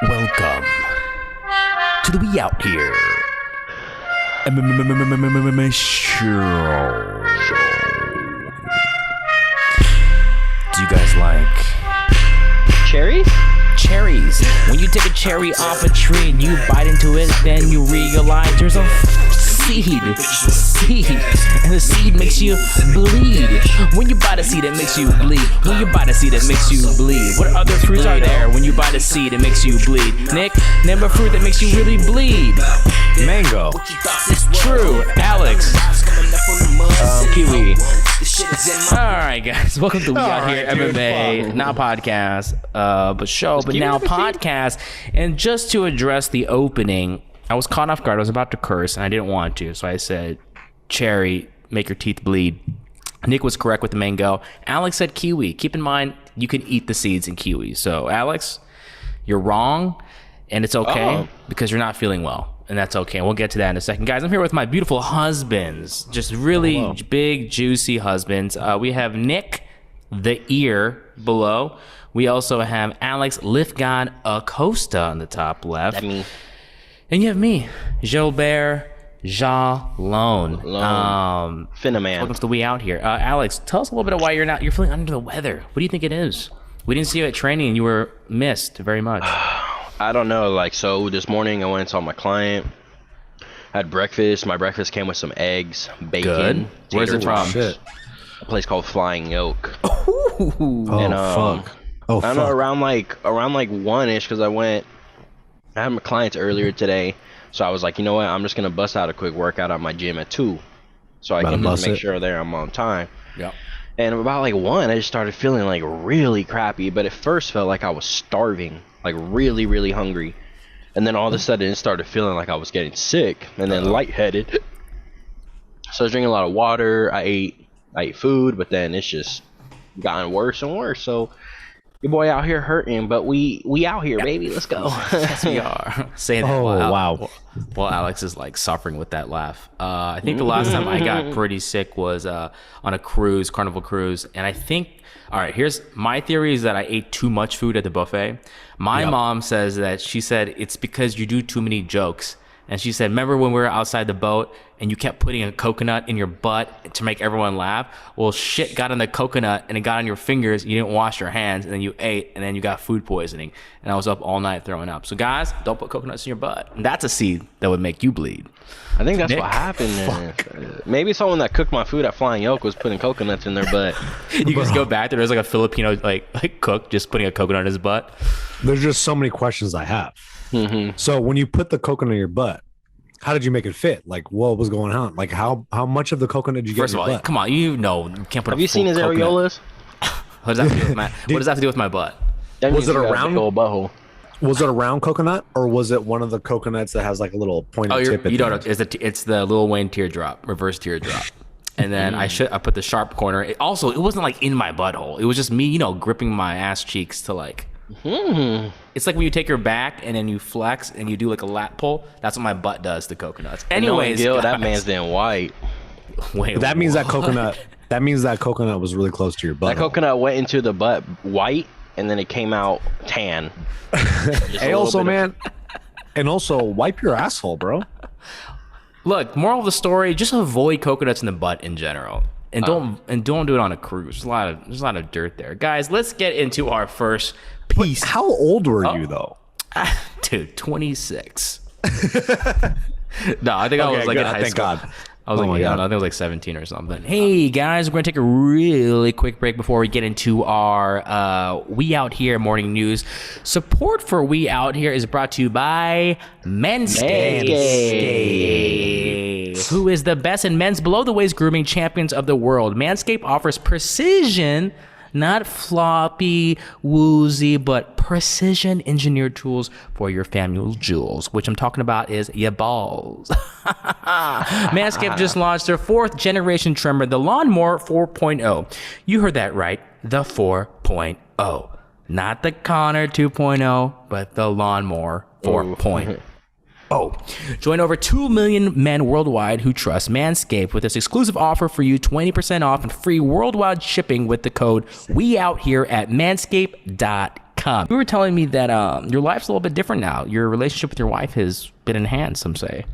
Welcome to the We Out Here MMAShow. Do you guys like cherries? Cherries. When you take a cherry off a tree and you bite into it, then you realize there's a seed, and the seed makes you bleed. When you bite a seed, it makes you bleed. When you bite a seed, it makes you bleed. What other fruits are there? When you bite a seed, it makes you bleed. Nick, name a fruit that makes you really bleed. Mango. True. Alex. Kiwi. Alright guys, welcome to We Out Here MMA, not podcast, but show, but now podcast. And just to address the opening, I was caught off guard. I was about to curse and I didn't want to, so I said cherry, make your teeth bleed. Nick was correct with the mango. Alex said kiwi. Keep in mind, you can eat the seeds in kiwi. So Alex, you're wrong, and it's okay because you're not feeling well. And that's okay. We'll get to that in a second. Guys, I'm here with my beautiful husbands. Just really big, juicy husbands. We have Nick, the ear, below. We also have Alex Gilbert Acosta on the top left. That me. And you have me, Gilbert Galon. Finna man. Welcome to the We Out Here. Alex, tell us a little bit of why you're feeling under the weather. What do you think it is? We didn't see you at training and you were missed very much. I don't know, so this morning I went and saw my client, had breakfast. My breakfast came with some eggs, bacon. Good. Where's it from? Shit. A place called Flying Yolk. Oh, And, fuck. Oh, I don't know, around like 1-ish, because I had my clients earlier today, so I was like, you know what, I'm just going to bust out a quick workout at my gym at 2, so I can just make sure I'm on time. Yep. And about 1, I just started feeling really crappy, but at first felt like I was starving, really, really hungry. And then all of a sudden it started feeling like I was getting sick and then lightheaded. So I was drinking a lot of water, I ate food, but then it's just gotten worse and worse. So your boy out here hurting, but we out here, baby. Let's go. Yes, we are. Say that. Oh, wow. Well, Alex is suffering with that laugh. I think the last time I got pretty sick was on a cruise, Carnival cruise. And I think, all right, here's my theory is that I ate too much food at the buffet. My mom says that she said it's because you do too many jokes. And she said, remember when we were outside the boat and you kept putting a coconut in your butt to make everyone laugh? Well, shit got on the coconut and it got on your fingers. You didn't wash your hands and then you ate and then you got food poisoning. And I was up all night throwing up. So guys, don't put coconuts in your butt. And that's a seed that would make you bleed. I think that's Nick. what happened. Maybe someone that cooked my food at Flying Yolk was putting coconuts in their butt. You just go back there. There's a Filipino like cook just putting a coconut in his butt. There's just so many questions I have. So when you put the coconut in your butt, how did you make it fit? What was going on? How much of the coconut did you get First in of your all, butt? come on, you can't put. Have you seen his areolas? What does that have to do with my? What does that have to do with my butt? That Was means it you a got round- big old butthole? Was it a round coconut or was it one of the coconuts that has a little pointed tip? You don't know. It's the Lil Wayne teardrop, reverse teardrop. And then I put the sharp corner. It wasn't in my butthole. It was just me, gripping my ass cheeks to It's like when you take your back and then you flex and you do a lat pull. That's what my butt does to coconuts. Anyways, Gil, guys, that man's in white. Wait, That means that coconut. That means that coconut was really close to your butt. That coconut went into the butt white, and then it came out tan. Hey, also, man, and also wipe your asshole, bro. Look, moral of the story: just avoid coconuts in the butt in general, and don't do it on a cruise. There's a lot of dirt there, guys. Let's get into our first piece. How old were you though? Dude, 26. No, I think I was in high thank school. God. I was I think I was 17 or something. Hey guys, we're gonna take a really quick break before we get into our We Out Here morning news. Support for We Out Here is brought to you by Manscaped, who is the best in men's below the waist grooming champions of the world. Manscaped offers precision, not floppy, woozy, but precision engineered tools for your family jewels, which I'm talking about is your balls. Manscaped just launched their 4th generation trimmer, the Lawnmower 4.0. You heard that right, the 4.0. Not the Connor 2.0, but the Lawnmower 4.0. Join over 2 million men worldwide who trust Manscaped with this exclusive offer for you, 20% off and free worldwide shipping with the code WEOUTHERE at manscaped.com. Manscaped.com. You were telling me that your life's a little bit different now. Your relationship with your wife has been enhanced, some say.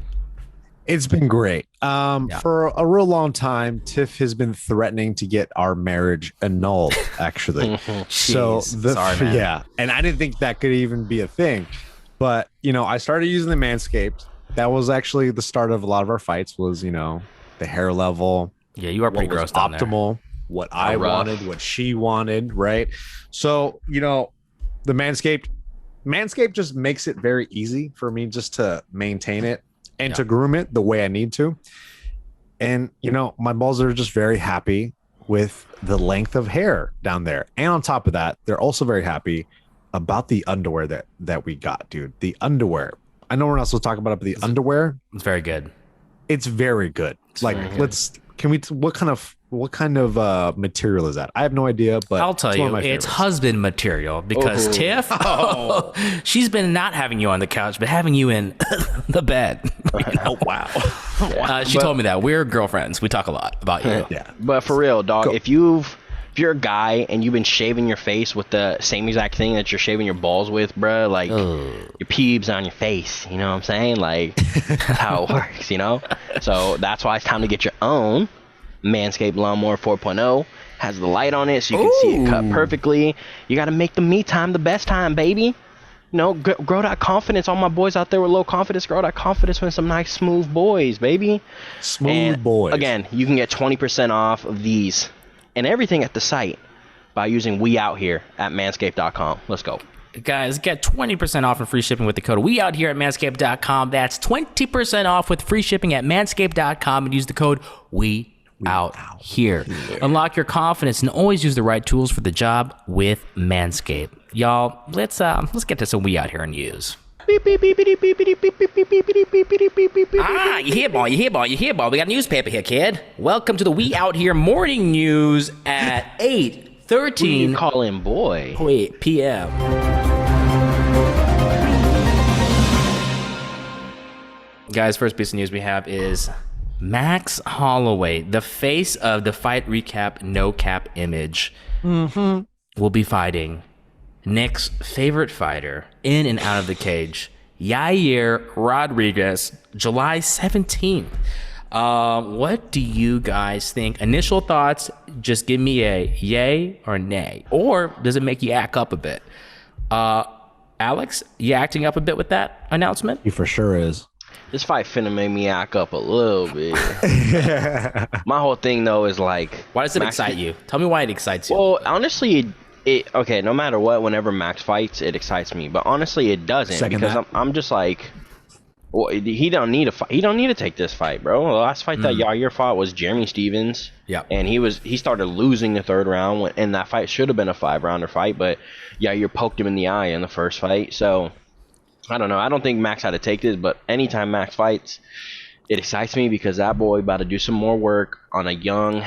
It's been great. For a real long time, Tiff has been threatening to get our marriage annulled, actually. So Sorry, man. yeah, and I didn't think that could even be a thing. But, I started using the Manscaped. That was actually the start of a lot of our fights was, the hair level. Yeah, you are pretty gross down there. Optimal, what I wanted, what she wanted, right? So, the Manscaped just makes it very easy for me just to maintain it and to groom it the way I need to. And, my balls are just very happy with the length of hair down there. And on top of that, they're also very happy about the underwear that we got, dude. The underwear. I know we're not supposed to talk about it, but the underwear. It's very good. It's very good. What kind of material is that? I have no idea, but I'll tell you, it's husband material because Tiff, she's been not having you on the couch, but having you in the bed. Oh, wow. She told me that. We're girlfriends. We talk a lot about you. Yeah. But for real, dog, if you're a guy and you've been shaving your face with the same exact thing that you're shaving your balls with, bro, like your pubes on your face, you know what I'm saying? Like, that's how it works, So that's why it's time to get your own Manscaped Lawnmower 4.0. Has the light on it so you can see it cut perfectly. You got to make the me time the best time, baby. Grow that confidence. All my boys out there with low confidence, grow that confidence with some nice smooth boys, baby. Boys. Again, you can get 20% off of these and everything at the site by using We Out Here at Manscaped.com. Let's go. Guys, get 20% off and free shipping with the code We Out Here at Manscaped.com. That's 20% off with free shipping at Manscaped.com and use the code We Out Here. Unlock your confidence and always use the right tools for the job with Manscaped. Y'all, let's get to some We Out Here news. You hear, ball. We got a newspaper here, kid. Welcome to the We Out Here morning news at 8:13. You call him boy. p.m. Guys, first piece of news we have is Max Holloway, the face of the Fight Recap No Cap image, will be fighting Nick's favorite fighter in and out of the cage, Yair Rodriguez, July 17th. What do you guys think? Initial thoughts, just give me a yay or nay. Or does it make you act up a bit? Alex, you acting up a bit with that announcement? He for sure is. This fight finna make me act up a little bit. My whole thing, though, is like... Why does it excite you? Tell me why it excites you. Well, honestly, okay, no matter what, whenever Max fights, it excites me. But honestly, it doesn't. Because I'm just like... Well, he don't need a fight. He don't need to take this fight, bro. The last fight that Yair fought was Jeremy Stevens. Yeah. And he started losing the third round, and that fight should have been a 5-rounder fight, but Yair poked him in the eye in the first fight. So, I don't know. I don't think Max had to take this, but anytime Max fights, it excites me because that boy about to do some more work on a young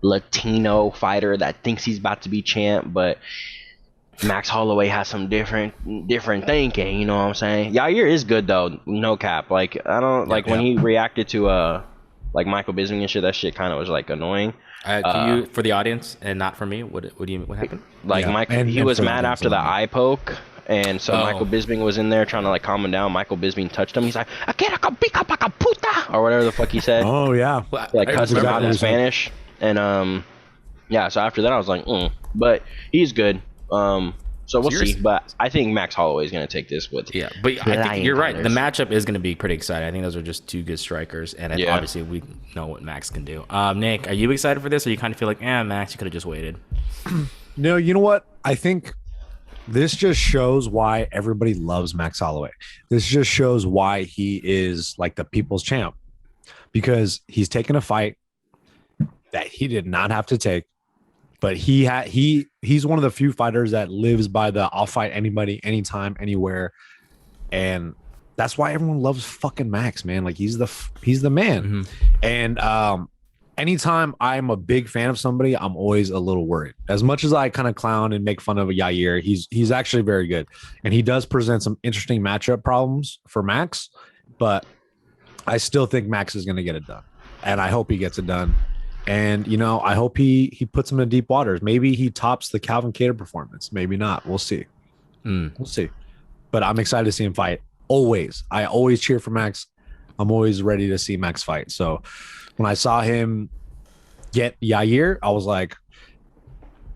Latino fighter that thinks he's about to be champ, but Max Holloway has some different thinking, you know what I'm saying? Yair is good though, no cap. Like I don't like when he reacted to like Michael Bisping and shit. That shit kind of was like annoying. Can you, for the audience and not for me, what happened? Like Michael, he was mad after the eye poke, and so Michael Bisping was in there trying to like calm him down. Michael Bisping touched him. He's like, "I can't pica paca puta," or whatever the fuck he said. Oh yeah, like cussing him out in Spanish. And yeah. So after that, I was like, but he's good. So we'll see, but I think Max Holloway is going to take this with. Yeah, but I think you're right. The matchup is going to be pretty exciting. I think those are just two good strikers, and obviously we know what Max can do. Nick, are you excited for this, or you kind of feel like, Max, you could have just waited? No, you know what? I think this just shows why everybody loves Max Holloway. This just shows why he is like the people's champ, because he's taken a fight that he did not have to take. But he's one of the few fighters that lives by the I'll fight anybody, anytime, anywhere, and that's why everyone loves fucking Max, man. Like he's the man. And anytime I'm a big fan of somebody, I'm always a little worried. As much as I kind of clown and make fun of Yair, he's actually very good, and he does present some interesting matchup problems for Max. But I still think Max is going to get it done, and I hope he gets it done. And, I hope he puts him in deep waters. Maybe he tops the Calvin Kattar performance. Maybe not. We'll see. We'll see. But I'm excited to see him fight. Always. I always cheer for Max. I'm always ready to see Max fight. So when I saw him get Yair, I was like,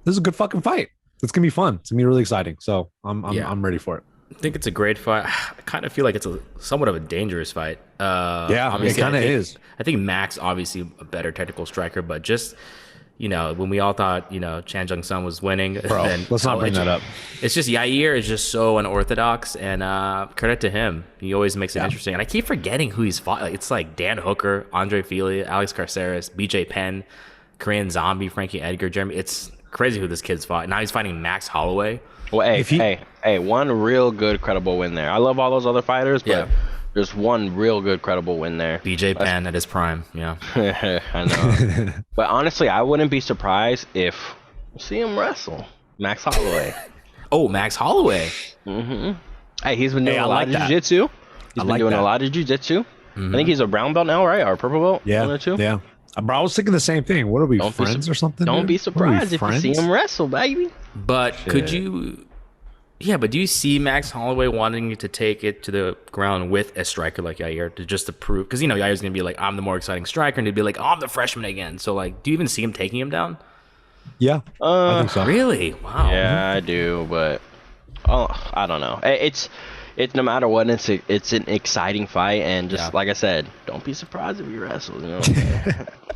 this is a good fucking fight. It's gonna be fun. It's gonna be really exciting. So I'm ready for it. I think it's a great fight. I kind of feel like it's a somewhat of a dangerous fight. It kind of is. I think Max obviously a better technical striker, but just when we all thought Chan Jung Sun was winning, Bro, then let's not bring that up. It's just Yair is just so unorthodox, and credit to him. He always makes it interesting. And I keep forgetting who he's fought. Like, it's like Dan Hooker, Andre Fili, Alex Carceres, BJ Penn, Korean Zombie, Frankie Edgar, Jeremy. It's crazy who this kid's fought. Now he's fighting Max Holloway. Well, hey, one real good credible win there. I love all those other fighters, but there's one real good credible win there. BJ Penn at his prime, yeah. I know. But honestly, I wouldn't be surprised if we see him wrestle Max Holloway. Oh, Max Holloway. Hey, he's been doing a lot of jiu-jitsu. He's been doing a lot of jiu-jitsu. I think he's a brown belt now, right? Or purple belt? Yeah. One or two? Yeah. Bro, I was thinking the same thing. What are we, friends or something? Don't be surprised if you see him wrestle, baby. But could you... Yeah, but do you see Max Holloway wanting to take it to the ground with a striker like Yair to prove? Because, Yair's going to be like, I'm the more exciting striker, and he'd be like, oh, I'm the freshman again. So, like, do you even see him taking him down? Yeah, I think so. Really? Wow. Yeah, I do, but I don't know. It's no matter what, it's an exciting fight, and just like I said, don't be surprised if he wrestles.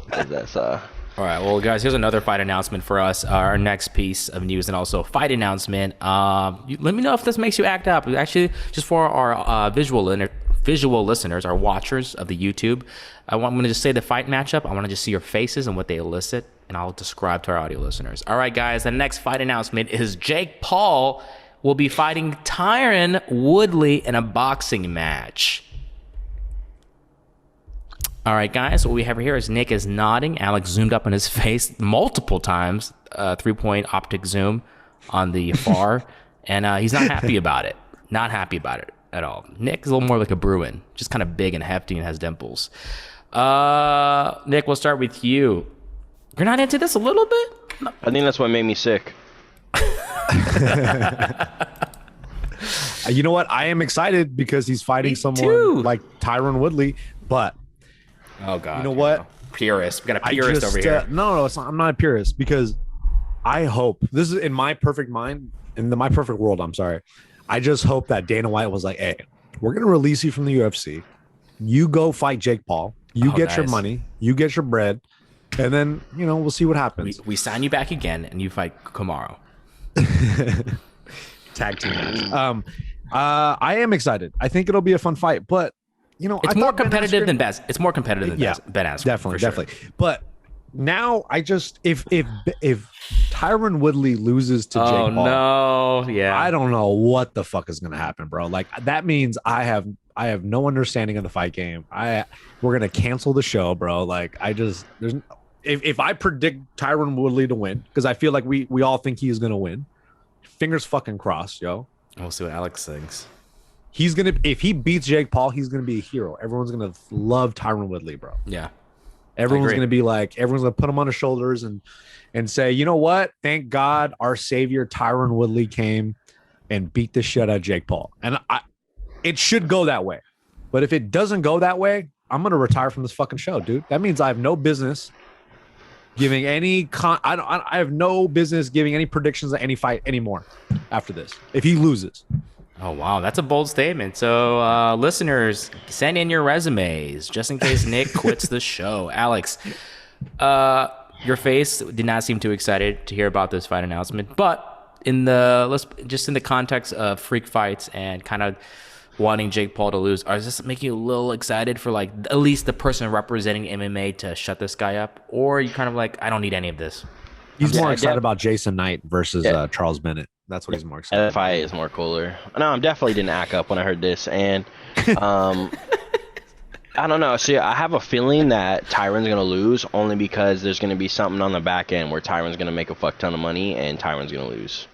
That's All right, well, guys, here's another fight announcement for us. Our next piece of news and also fight announcement. Let me know if this makes you act up. Actually, just for our visual listeners, our watchers of the YouTube, I'm going to just say the fight matchup. I want to just see your faces and what they elicit, and I'll describe to our audio listeners. All right, guys, the next fight announcement is Jake Paul will be fighting Tyron Woodley in a boxing match. All right, guys, what we have here is Nick is nodding. Alex zoomed up on his face multiple times, 3-point optic zoom on the far, and he's not happy about it. Not happy about it at all. Nick is a little more like a Bruin, just kind of big and hefty and has dimples. Nick, we'll start with you. You're not into this a little bit? No. I think that's what made me sick. You know what? I am excited because he's fighting someone like Tyron Woodley, but oh god, you know what? Purist. We got a purist over here. No, it's not, I'm not a purist because I hope this is in my perfect mind, in my perfect world. I'm sorry. I just hope that Dana White was like, "Hey, we're gonna release you from the UFC. You go fight Jake Paul. You get your money. You get your bread, and then we'll see what happens. We sign you back again, and you fight Kamaru." Tag team match. I am excited. I think it'll be a fun fight, but it's more competitive than best. It's more competitive than Ben Askren. Definitely. But now I just if Tyron Woodley loses to Jake Paul, no, I don't know what the fuck is gonna happen, bro. Like that means I have no understanding of the fight game. We're gonna cancel the show, bro. Like if I predict Tyron Woodley to win, because I feel like we all think he is gonna win. Fingers fucking crossed, yo. We'll see what Alex thinks. If he beats Jake Paul, he's gonna be a hero. Everyone's gonna love Tyron Woodley, bro. Yeah. Everyone's gonna put him on his shoulders and say, you know what? Thank God our savior Tyron Woodley came and beat the shit out of Jake Paul. And it should go that way. But if it doesn't go that way, I'm gonna retire from this fucking show, dude. That means I have no business giving any I have no business giving any predictions of any fight anymore after this. If he loses. Oh, wow. That's a bold statement. So, listeners, send in your resumes just in case Nick quits the show. Alex, your face did not seem too excited to hear about this fight announcement. But in the context of freak fights and kind of wanting Jake Paul to lose, does this make you a little excited for, like, at least the person representing MMA to shut this guy up? Or are you kind of like, I don't need any of this? He's more excited about Jason Knight versus Charles Bennett. That's what he's more excited about. That fight is more cooler. No, I definitely didn't act up when I heard this. And I don't know. See, I have a feeling that Tyron's going to lose only because there's going to be something on the back end where Tyron's going to make a fuck ton of money and Tyron's going to lose.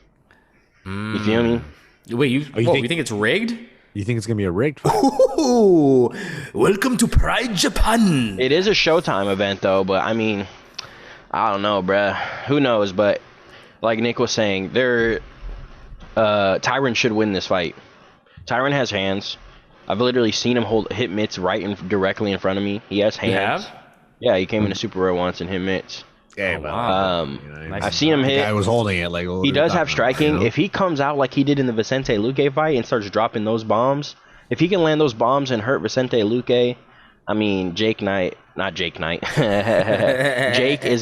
You feel me? Wait, you think it's rigged? You think it's going to be a rigged fight? Ooh, welcome to Pride Japan. It is a Showtime event, though, but I mean, I don't know, bruh. Who knows? But like Nick was saying, Tyron should win this fight. Tyron has hands. I've literally seen him hit mitts directly in front of me. He has hands. You have? Yeah, he came into Super Rare once and hit mitts. Yeah, wow. I've seen him hit. I was holding it like he does have striking. If he comes out like he did in the Vicente Luque fight and starts dropping those bombs, if he can land those bombs and hurt Vicente Luque, I mean Jake is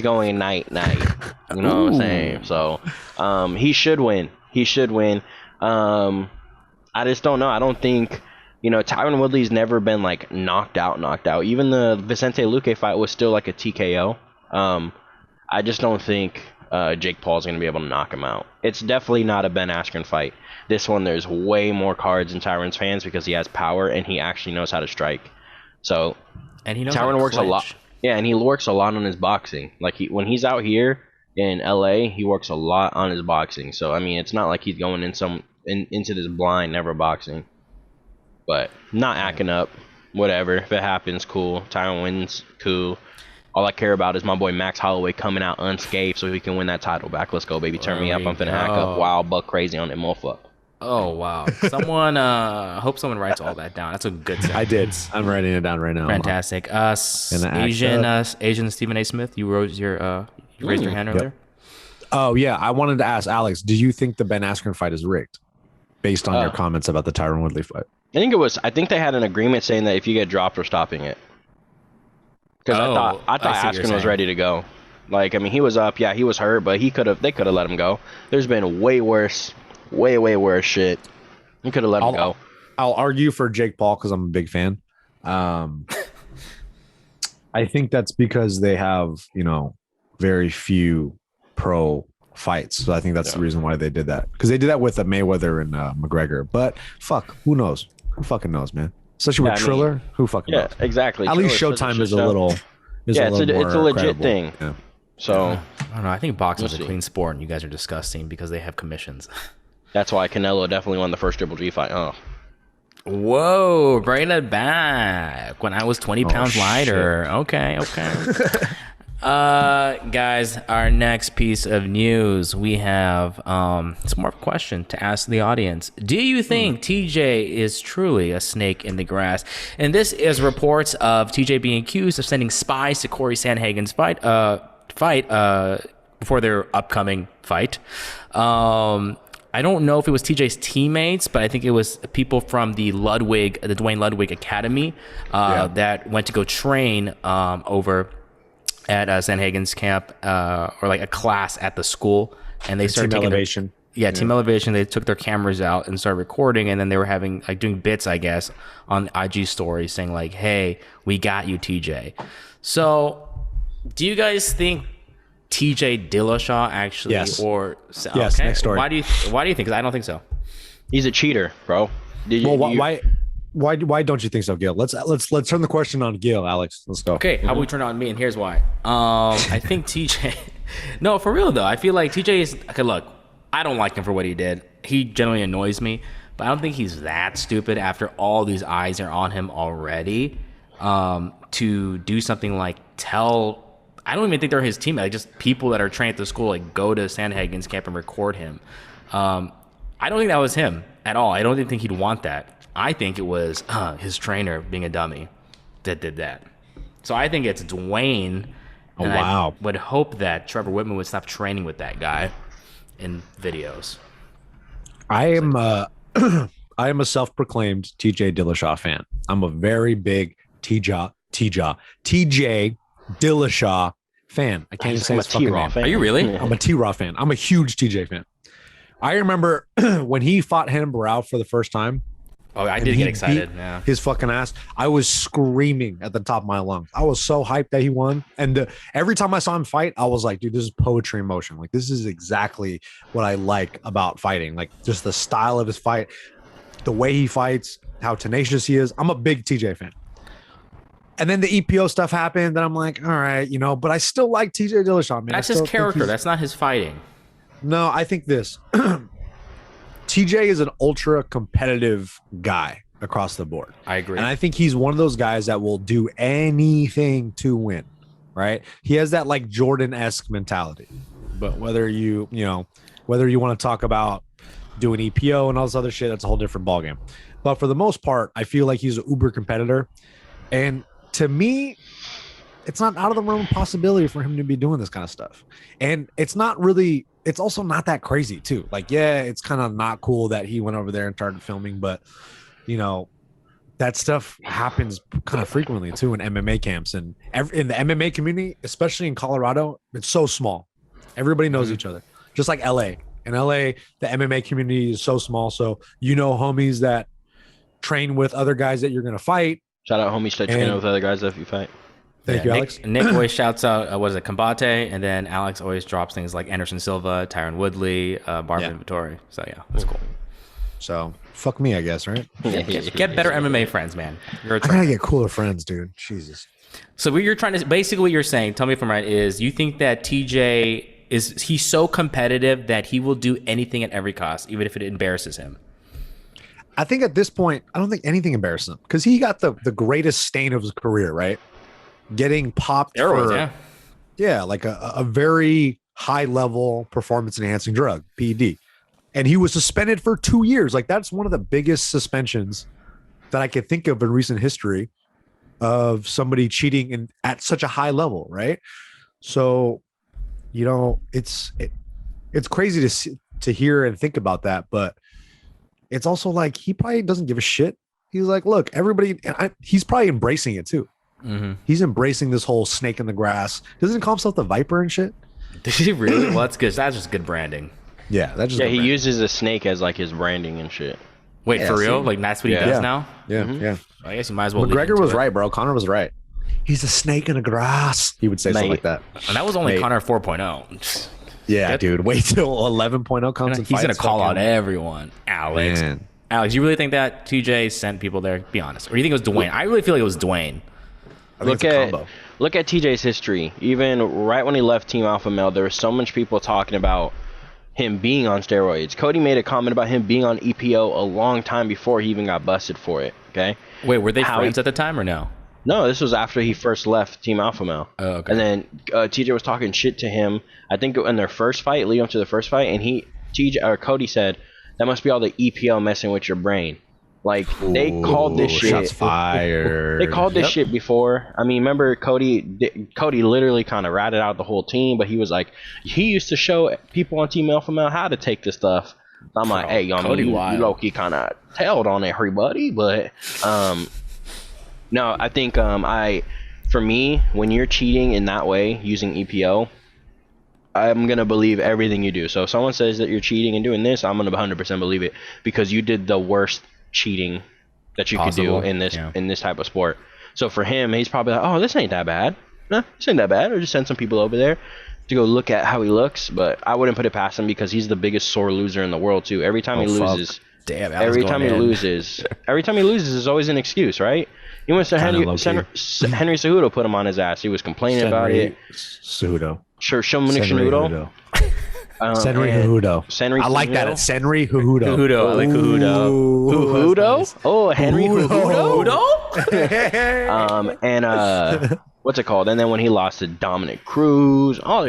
going night. You know what I'm saying? So, he should win. I just don't know. I don't think, Tyron Woodley's never been like knocked out. Even the Vicente Luque fight was still like a TKO. I just don't think Jake Paul's going to be able to knock him out. It's definitely not a Ben Askren fight. This one, there's way more cards in Tyron's hands because he has power and he actually knows how to strike. So, and he knows Tyron works a lot. Yeah, and he works a lot on his boxing. Like when he's out here in LA, he works a lot on his boxing. So I mean, it's not like he's going into this blind, never boxing. But not acting up. Whatever. If it happens, cool. Tyron wins, cool. All I care about is my boy Max Holloway coming out unscathed so he can win that title back. Let's go, baby. Turn me up. I'm finna hack up wild buck crazy on that motherfucker. Oh, wow. Hope someone writes all that down. That's a good sentence. I did. I'm writing it down right now. Fantastic. Asian Stephen A. Smith, you raised your hand earlier? Yep. Oh, yeah. I wanted to ask Alex, do you think the Ben Askren fight is rigged based on your comments about the Tyron Woodley fight? I think they had an agreement saying that if you get dropped, we're stopping it. Because I thought Askren was ready to go. Like, I mean, he was up. Yeah, he was hurt, but they could have let him go. There's been way worse shit. You could have let him go. I'll argue for Jake Paul because I'm a big fan. I think that's because they have, very few pro fights. So I think that's the reason why they did that. Because they did that with Mayweather and McGregor. But fuck, who knows? Who fucking knows, man? Especially with Triller, who fucking knows? Yeah, exactly. At least Showtime is a little. It's a legit credible thing. Yeah. So I don't know. I think boxing's a clean sport, and you guys are disgusting because they have commissions. That's why Canelo definitely won the first Triple G fight. Oh. Whoa, bring it back. When I was 20 pounds lighter. Okay. Guys, our next piece of news, we have it's more of a question to ask the audience. Do you think TJ is truly a snake in the grass? And this is reports of TJ being accused of sending spies to Corey Sandhagen's fight before their upcoming fight. I don't know if it was TJ's teammates, but I think it was people from the Dwayne Ludwig Academy that went to go train over at Sandhagen's camp or like a class at the school, and they started taking Elevation. Team Elevation. They took their cameras out and started recording, and then they were having doing bits, I guess, on IG stories saying like, "Hey, we got you, TJ." So, do you guys think TJ Dillashaw actually, yes, yes, next story. Why do you think? Because I don't think so. He's a cheater, bro. Why don't you think so, Gil? Let's turn the question on Gil, Alex. Let's go. Okay, how about we turn it on me, and here's why. I think TJ. No, for real though, I feel like TJ is okay. Look, I don't like him for what he did. He generally annoys me, but I don't think he's that stupid after all these eyes are on him already. To do something like I don't even think they're his teammates. Like just people that are trained at the school, like go to Sandhagen's camp and record him. I don't think that was him at all. I don't even think he'd want that. I think it was his trainer being a dummy that did that. So I think it's Dwayne. Oh, wow. I would hope that Trevor Whitman would stop training with that guy in videos. I am a self-proclaimed TJ Dillashaw fan. I'm a very big TJ Dillashaw fan. I can't even say his fucking name. Are you really? I'm a T-Raw fan. I'm a huge TJ fan. I remember when he fought Renan Barão for the first time. Oh, I did get excited. Yeah. His fucking ass. I was screaming at the top of my lungs. I was so hyped that he won. And every time I saw him fight, I was like, dude, this is poetry in motion. Like, this is exactly what I like about fighting. Like, just the style of his fight, the way he fights, how tenacious he is. I'm a big TJ fan. And then the EPO stuff happened, and I'm like, all right, but I still like TJ Dillashaw, man. That's his character. That's not his fighting. No, I think this. TJ is an ultra competitive guy across the board. I agree. And I think he's one of those guys that will do anything to win, right? He has that like Jordan-esque mentality. But whether you want to talk about doing EPO and all this other shit, that's a whole different ballgame. But for the most part, I feel like he's an uber competitor. And to me, it's not out of the realm of possibility for him to be doing this kind of stuff. And it's also not that crazy too. Like, yeah, it's kind of not cool that he went over there and started filming, but you know, that stuff happens kind of frequently too in MMA camps and in the MMA community, especially in Colorado. It's so small. Everybody knows each other, just like LA. In LA, the MMA community is so small. So, homies that train with other guys that you're going to fight. Shout out homies that train with other guys that you fight. Thank you, Alex. Nick always shouts out, what is it, Combate? And then Alex always drops things like Anderson Silva, Tyron Woodley, Marvin Vittori. So, yeah, that's cool. So, fuck me, I guess, right? Get better MMA friends, man. I gotta get cooler friends, dude. Jesus. So, what you're trying to, basically what you're saying, tell me if I'm right, is you think that TJ he's so competitive that he will do anything at every cost, even if it embarrasses him? I think at this point, I don't think anything embarrasses him because he got the greatest stain of his career, right? Getting popped Steroids, for, like a very high level performance enhancing drug, PED. And he was suspended for 2 years. Like, that's one of the biggest suspensions that I can think of in recent history of somebody cheating at such a high level, right? So, it's crazy to hear and think about that, but it's also like he probably doesn't give a shit. He's like, look, everybody, he's probably embracing it too. Mm-hmm. He's embracing this whole snake in the grass. Doesn't he call himself the Viper and shit? Did he really? Well, that's good. That's just good branding. Yeah, that's just he uses a snake as like his branding and shit. Wait, for real? Like that's what he does now? Yeah, yeah. I guess you might as well. McGregor was right, bro. Connor was right. He's a snake in the grass. He would say something like that. And that was only Connor 4.0. Yeah, dude. Wait till 11.0 comes in. He's going to call out everyone. Alex. Man. Alex, you really think that TJ sent people there? Be honest. Or do you think it was Dwayne? I really feel like it was Dwayne. Look at TJ's history. Even right when he left Team Alpha Male, there were so much people talking about him being on steroids. Cody made a comment about him being on EPO a long time before he even got busted for it. Okay. Wait, were they friends at the time or no? No, this was after he first left Team Alpha Male. Oh, okay. And then TJ was talking shit to him, I think in their first fight, leading up to the first fight, and Cody said, that must be all the EPO messing with your brain. Like, they called this shit. Shots fired. They called this shit before. I mean, remember Cody literally kind of ratted out the whole team, but he was like, he used to show people on Team Alpha Male how to take this stuff. So I'm like, hey, you low-key kind of tailed on everybody, but no, I think for me, when you're cheating in that way using EPO, I'm gonna believe everything you do. So if someone says that you're cheating and doing this, I'm gonna 100% believe it because you did the worst cheating that you could do in this type of sport. So for him, he's probably like, oh, this ain't that bad. No, this ain't that bad. Or just send some people over there to go look at how he looks. But I wouldn't put it past him because he's the biggest sore loser in the world too. Every time he loses. Damn, every time he loses is always an excuse, right? He went to Henry Cejudo put him on his ass. He was complaining about it. Cejudo. Sure, Senri Cejudo. Senri Cejudo. I like that. It's Senri Cejudo. Cejudo. I like Cejudo. Cejudo? Nice. Oh, Henry Cejudo? And what's it called? And then when he lost to Dominic Cruz, bro,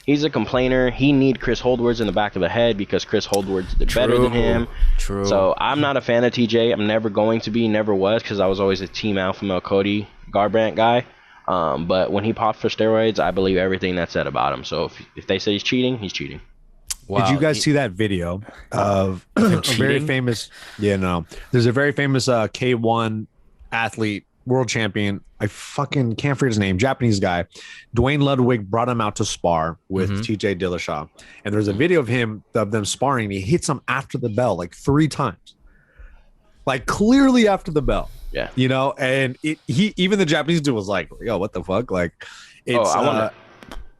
he's a complainer. He need Chris Holdwards in the back of the head because Chris Holdwards did better than him. True. So I'm not a fan of TJ. I'm never going to be, never was, because I was always a Team Alpha Male Cody Garbrandt guy. But when he popped for steroids, I believe everything that's said about him. So if they say he's cheating, he's cheating. Wow. Did you guys see that video of a very famous? Yeah, no. There's a very famous K1 athlete, world champion. I fucking can't forget his name. Japanese guy. Dwayne Ludwig brought him out to spar with TJ Dillashaw, and there's a video of them sparring. And he hits him after the bell like 3 times, like clearly after the bell. Yeah, and even the Japanese dude was like, "Yo, what the fuck?" Like, it's.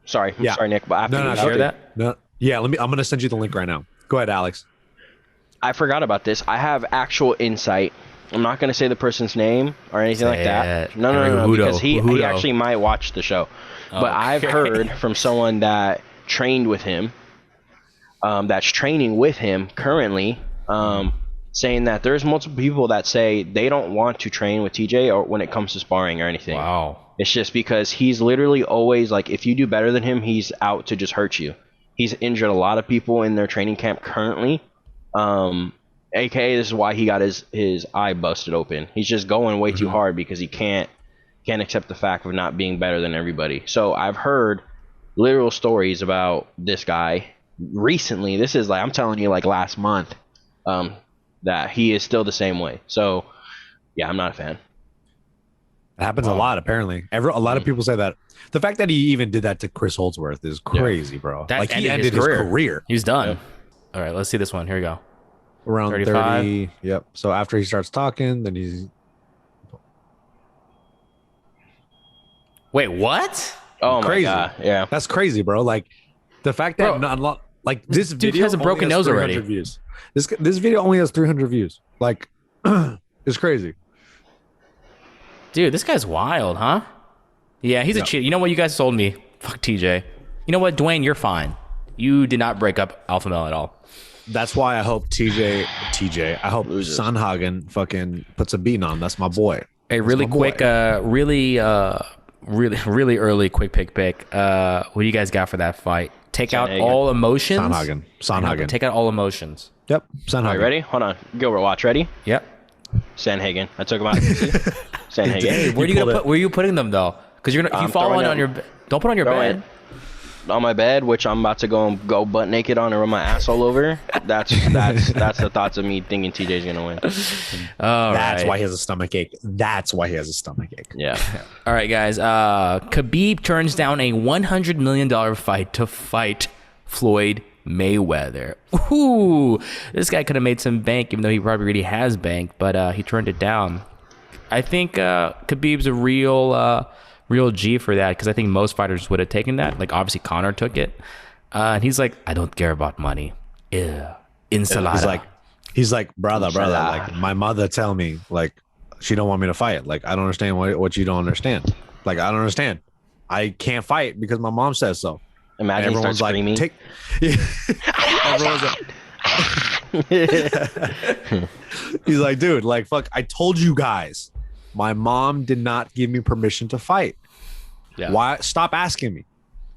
Sorry, Nick, but after you share that, I'm gonna send you the link right now. Go ahead, Alex. I forgot about this. I have actual insight. I'm not gonna say the person's name or anything like that. No, because he actually might watch the show. But I've heard from someone that trained with him, that's training with him currently, saying that there's multiple people that say they don't want to train with TJ or when it comes to sparring or anything. Wow. It's just because he's literally always like, if you do better than him, he's out to just hurt you. He's injured a lot of people in their training camp currently. AKA this is why he got his eye busted open. He's just going way too hard because he can't accept the fact of not being better than everybody. So I've heard literal stories about this guy recently. This is like, I'm telling you, like last month, that he is still the same way. So yeah, I'm not a fan. It happens a lot, apparently. A lot of people say that. The fact that he even did that to Chris Holdsworth is crazy, bro. That like he ended his career. He's done. All right, let's see this one. Here we go. Around 35. 30. Yep. So after he starts talking, then he's. Wait, what? Oh crazy. my god, yeah, that's crazy, bro. Like the fact that this dude video has a broken nose already. Views. This video only has 300 views. Like, it's crazy. Dude, this guy's wild, huh? Yeah, he's a cheater. You know what? You guys told me. Fuck TJ. You know what, Dwayne? You're fine. You did not break up Alpha Male at all. That's why I hope I hope Sanhagen fucking puts a beat on. That's my boy. A really quick, really early quick pick. What do you guys got for that fight? Take out all emotions. Sanhagen. Take out all emotions. Yep. Sanhagen. All right, ready? Hold on. Gilbert, watch. Ready? Yep. Sanhagen. I took him out. Sanhagen. Hey, where are you putting them though? Because you're gonna if you fall on your don't put it on your bed. On my bed, which I'm about to go butt naked on and run my ass all over. That's the thoughts of me thinking TJ's gonna win. That's why he has a stomach ache. Yeah. All right, guys. Khabib turns down a $100 million fight to fight Floyd Mayweather. Ooh, this guy could have made some bank, even though he probably already has bank, but he turned it down. I think Khabib's a real G for that, because I think most fighters would have taken that. Like, obviously Conor took it, and he's like, I don't care about money. Yeah, ensalada. He's like, brother, like my mother tell me, like, she don't want me to fight. Like, I don't understand what you don't understand. Like, I don't understand. I can't fight because my mom says so. Imagine everyone's like, screaming. Everyone's like, he's like, dude, like, fuck, I told you guys, my mom did not give me permission to fight. Yeah. Why? Stop asking me.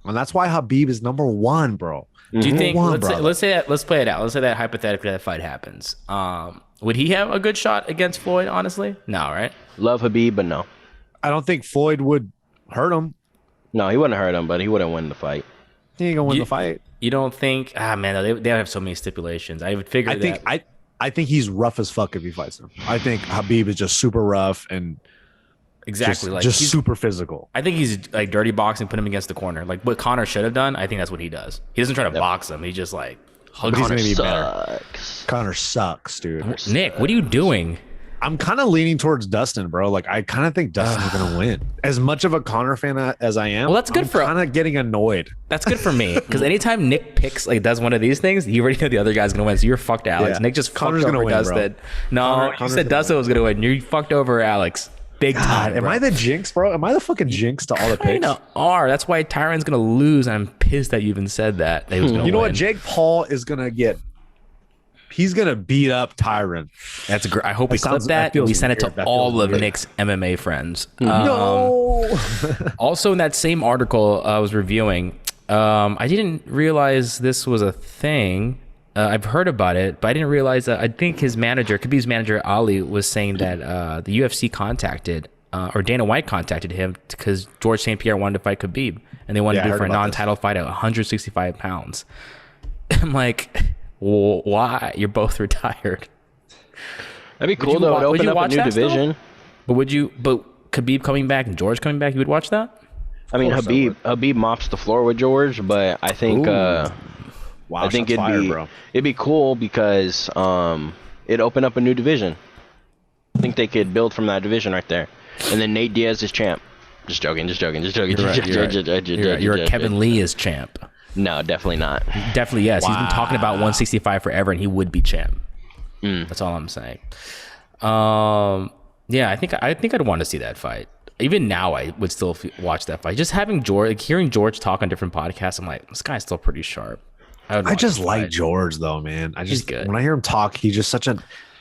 And that's why Khabib is number one, bro. Do you think? Let's say that. Let's play it out. Let's say that hypothetically that fight happens. Would he have a good shot against Floyd? Honestly, no, right? Love Khabib, but no. I don't think Floyd would hurt him. No, he wouldn't hurt him, but he wouldn't win the fight. He ain't gonna win the fight. You don't think? Ah, man, they have so many stipulations. I would figure. I think he's rough as fuck if he fights him. I think Khabib is just super rough and exactly just super physical. I think he's like dirty boxing, put him against the corner, like what Conor should have done. I think that's what he does. He doesn't try to box him. He just like hugs him. He's gonna be better. Conor sucks, dude. Nick, what are you doing? I'm kind of leaning towards Dustin, bro. Like, I kind of think Dustin's gonna win. As much of a Conor fan as I am, well, that's good. I'm kind of getting annoyed. That's good for me, because anytime Nick picks does one of these things, you already know the other guy's gonna win. So you're fucked, Alex. Yeah. Nick just Connor's fucked gonna over win, Dustin. Bro. No, you said Dustin was gonna win. You fucked over Alex. Big time. Am I the jinx, bro? Am I the fucking jinx to all the picks? That's why Tyron's gonna lose. And I'm pissed that you even said that he was gonna win. You know what? Jake Paul is gonna get. He's gonna beat up Tyron. That's great. I hope we clip that and we send it to all of Nick's MMA friends. No. Also, in that same article I was reviewing, I didn't realize this was a thing. I've heard about it, but I didn't realize that. I think Khabib's manager Ali, was saying that the UFC contacted, or Dana White contacted him because George St. Pierre wanted to fight Khabib, and they wanted to do it for a non-title fight at 165 pounds. I'm like, well, why? You're both retired. That'd be cool though. It open up a new division. But but Khabib coming back and George coming back, you would watch that? I mean, Khabib mops the floor with George, but I think wow, I think it'd be cool because it'd open up a new division. I think they could build from that division right there, and then Nate Diaz is champ. Just joking. You're Kevin Lee is champ. No, definitely not. Definitely yes. Wow. He's been talking about 165 forever, and he would be champ. That's all I'm saying. Yeah, I think I'd want to see that fight. Even now, I would still watch that fight. Just having hearing George talk on different podcasts, I'm like, this guy's still pretty sharp. I just like George though, man. He's good. When I hear him talk, he's just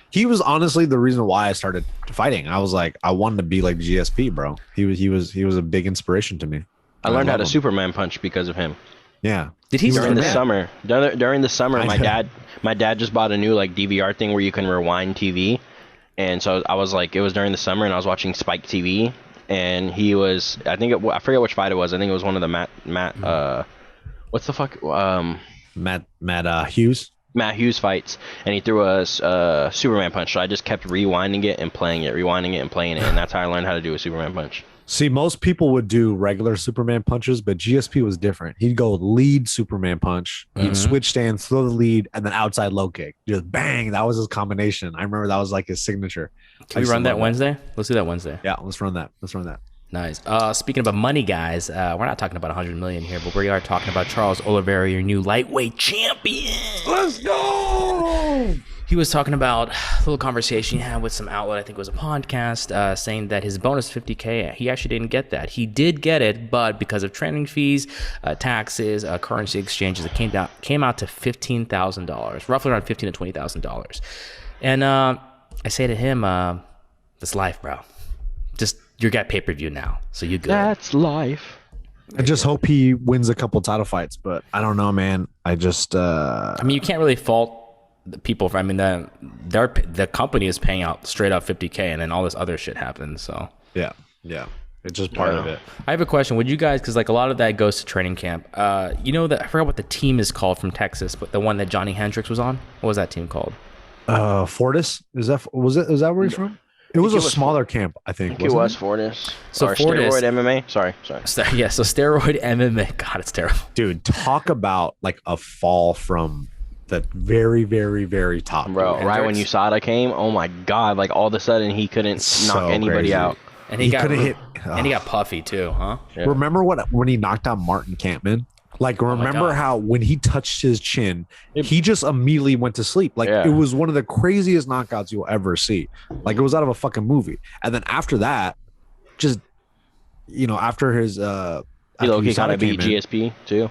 he was honestly the reason why I started fighting. I was like, I wanted to be like GSP, bro. He was a big inspiration to me. I learned how to Superman punch because of him. Yeah. Did he during start the that? summer? During the summer, I my know. dad just bought a new like DVR thing where you can rewind TV, and so I was like, it was during the summer, and I was watching Spike TV, and he was, I forget which fight it was. I think it was one of the what's the fuck Matt Hughes. Matt Hughes fights, and he threw a Superman punch. So I just kept rewinding it and playing it, and that's how I learned how to do a Superman punch. See, most people would do regular Superman punches, but GSP was different. He'd go lead Superman punch, he'd switch stance, throw the lead, and then outside low kick. Just bang. That was his combination. I remember that was like his signature. Can we run that Wednesday? Let's do that Wednesday. Yeah, let's run that. Nice. Speaking about money, guys, we're not talking about 100 million here, but we are talking about Charles Oliveira, your new lightweight champion. Let's go. He was talking about a little conversation he had with some outlet, I think it was a podcast, saying that his bonus $50K, he actually didn't get that. He did get it, but because of training fees, taxes, currency exchanges, it came out to $15,000, roughly around $15,000 to $20,000. And I say to him, "That's life, bro. Just you got pay-per-view now, so you good." That's life. I just hope he wins a couple title fights, but I don't know, man. I just I mean, you can't really fault the people for, I mean, the company is paying out straight up $50K, and then all this other shit happens. So yeah, it's just part of it. I have a question. Would you guys, because like a lot of that goes to training camp, you know, that I forgot what the team is called from Texas, but the one that Johnny Hendricks was on, what was that team called? Fortis, is that where he's from? It was a smaller camp, I think. It was Fortis. So or Fortis, Steroid MMA. Sorry. Yeah, so Steroid MMA. God, it's terrible. Dude, talk about like a fall from the very, very, very top. Bro, right when USADA came, oh my God, like all of a sudden he couldn't knock anybody crazy. out. And he couldn't hit. And he got puffy too, huh? Yeah. Remember when he knocked out Martin Kampman? Like, remember how when he touched his chin, he just immediately went to sleep. Like, it was one of the craziest knockouts you'll ever see. Like, it was out of a fucking movie. And then after that, just, you know, after his He kind of beat GSP too.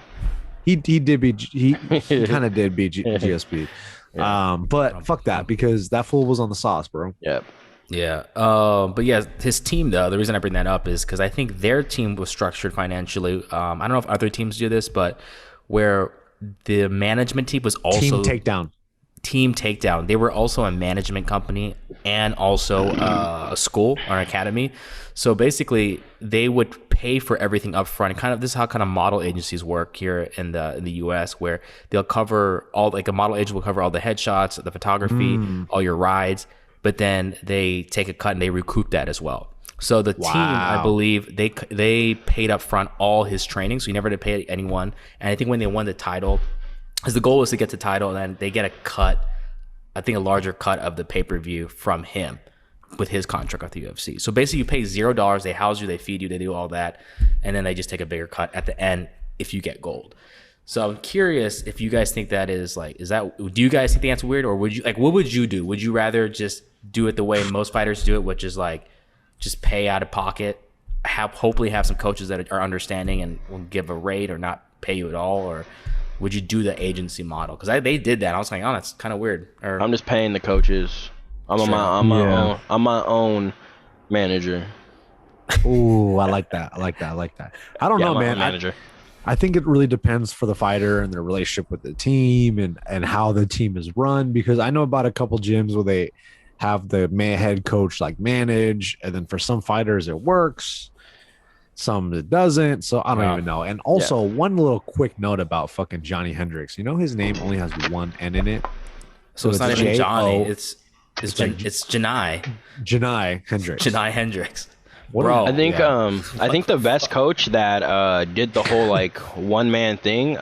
He did beat he kind of did beat GSP. But fuck that, because that fool was on the sauce, bro. Yep. Yeah. But yeah, his team though, the reason I bring that up is because I think their team was structured financially. I don't know if other teams do this, but where the management team was also Team Takedown. They were also a management company and also a school or an academy. So basically, they would pay for everything up front. And kind of this is how kind of model agencies work here in the U.S., where they'll cover all, like a model agent will cover all the headshots, the photography, all your rides, but then they take a cut and they recoup that as well. So the team, I believe, they paid up front all his training, so he never had to pay anyone. And I think when they won the title, because the goal was to get the title, and then they get a cut, I think a larger cut of the pay-per-view from him with his contract with the UFC. So basically you pay $0, they house you, they feed you, they do all that, and then they just take a bigger cut at the end if you get gold. So I'm curious if you guys think that is like, do you guys think that's weird, or would you, like, what would you do? Would you rather just do it the way most fighters do it, which is like just pay out of pocket, hopefully have some coaches that are understanding and will give a rate or not pay you at all, or would you do the agency model? Because they did that. I was like, oh, that's kind of weird. Or, I'm just paying the coaches. I'm my own manager. Ooh, I like that. I don't know, man. Manager. I think it really depends for the fighter and their relationship with the team and how the team is run. Because I know about a couple gyms where they have the head coach like manage, and then for some fighters it works, some it doesn't. So I don't even know. And also one little quick note about fucking Johnny Hendricks. You know his name only has one N in it. So it's not even Johnny. It's Janai. Janai Hendricks. Janai Hendricks. Bro, I think I think the best coach that did the whole like one man thing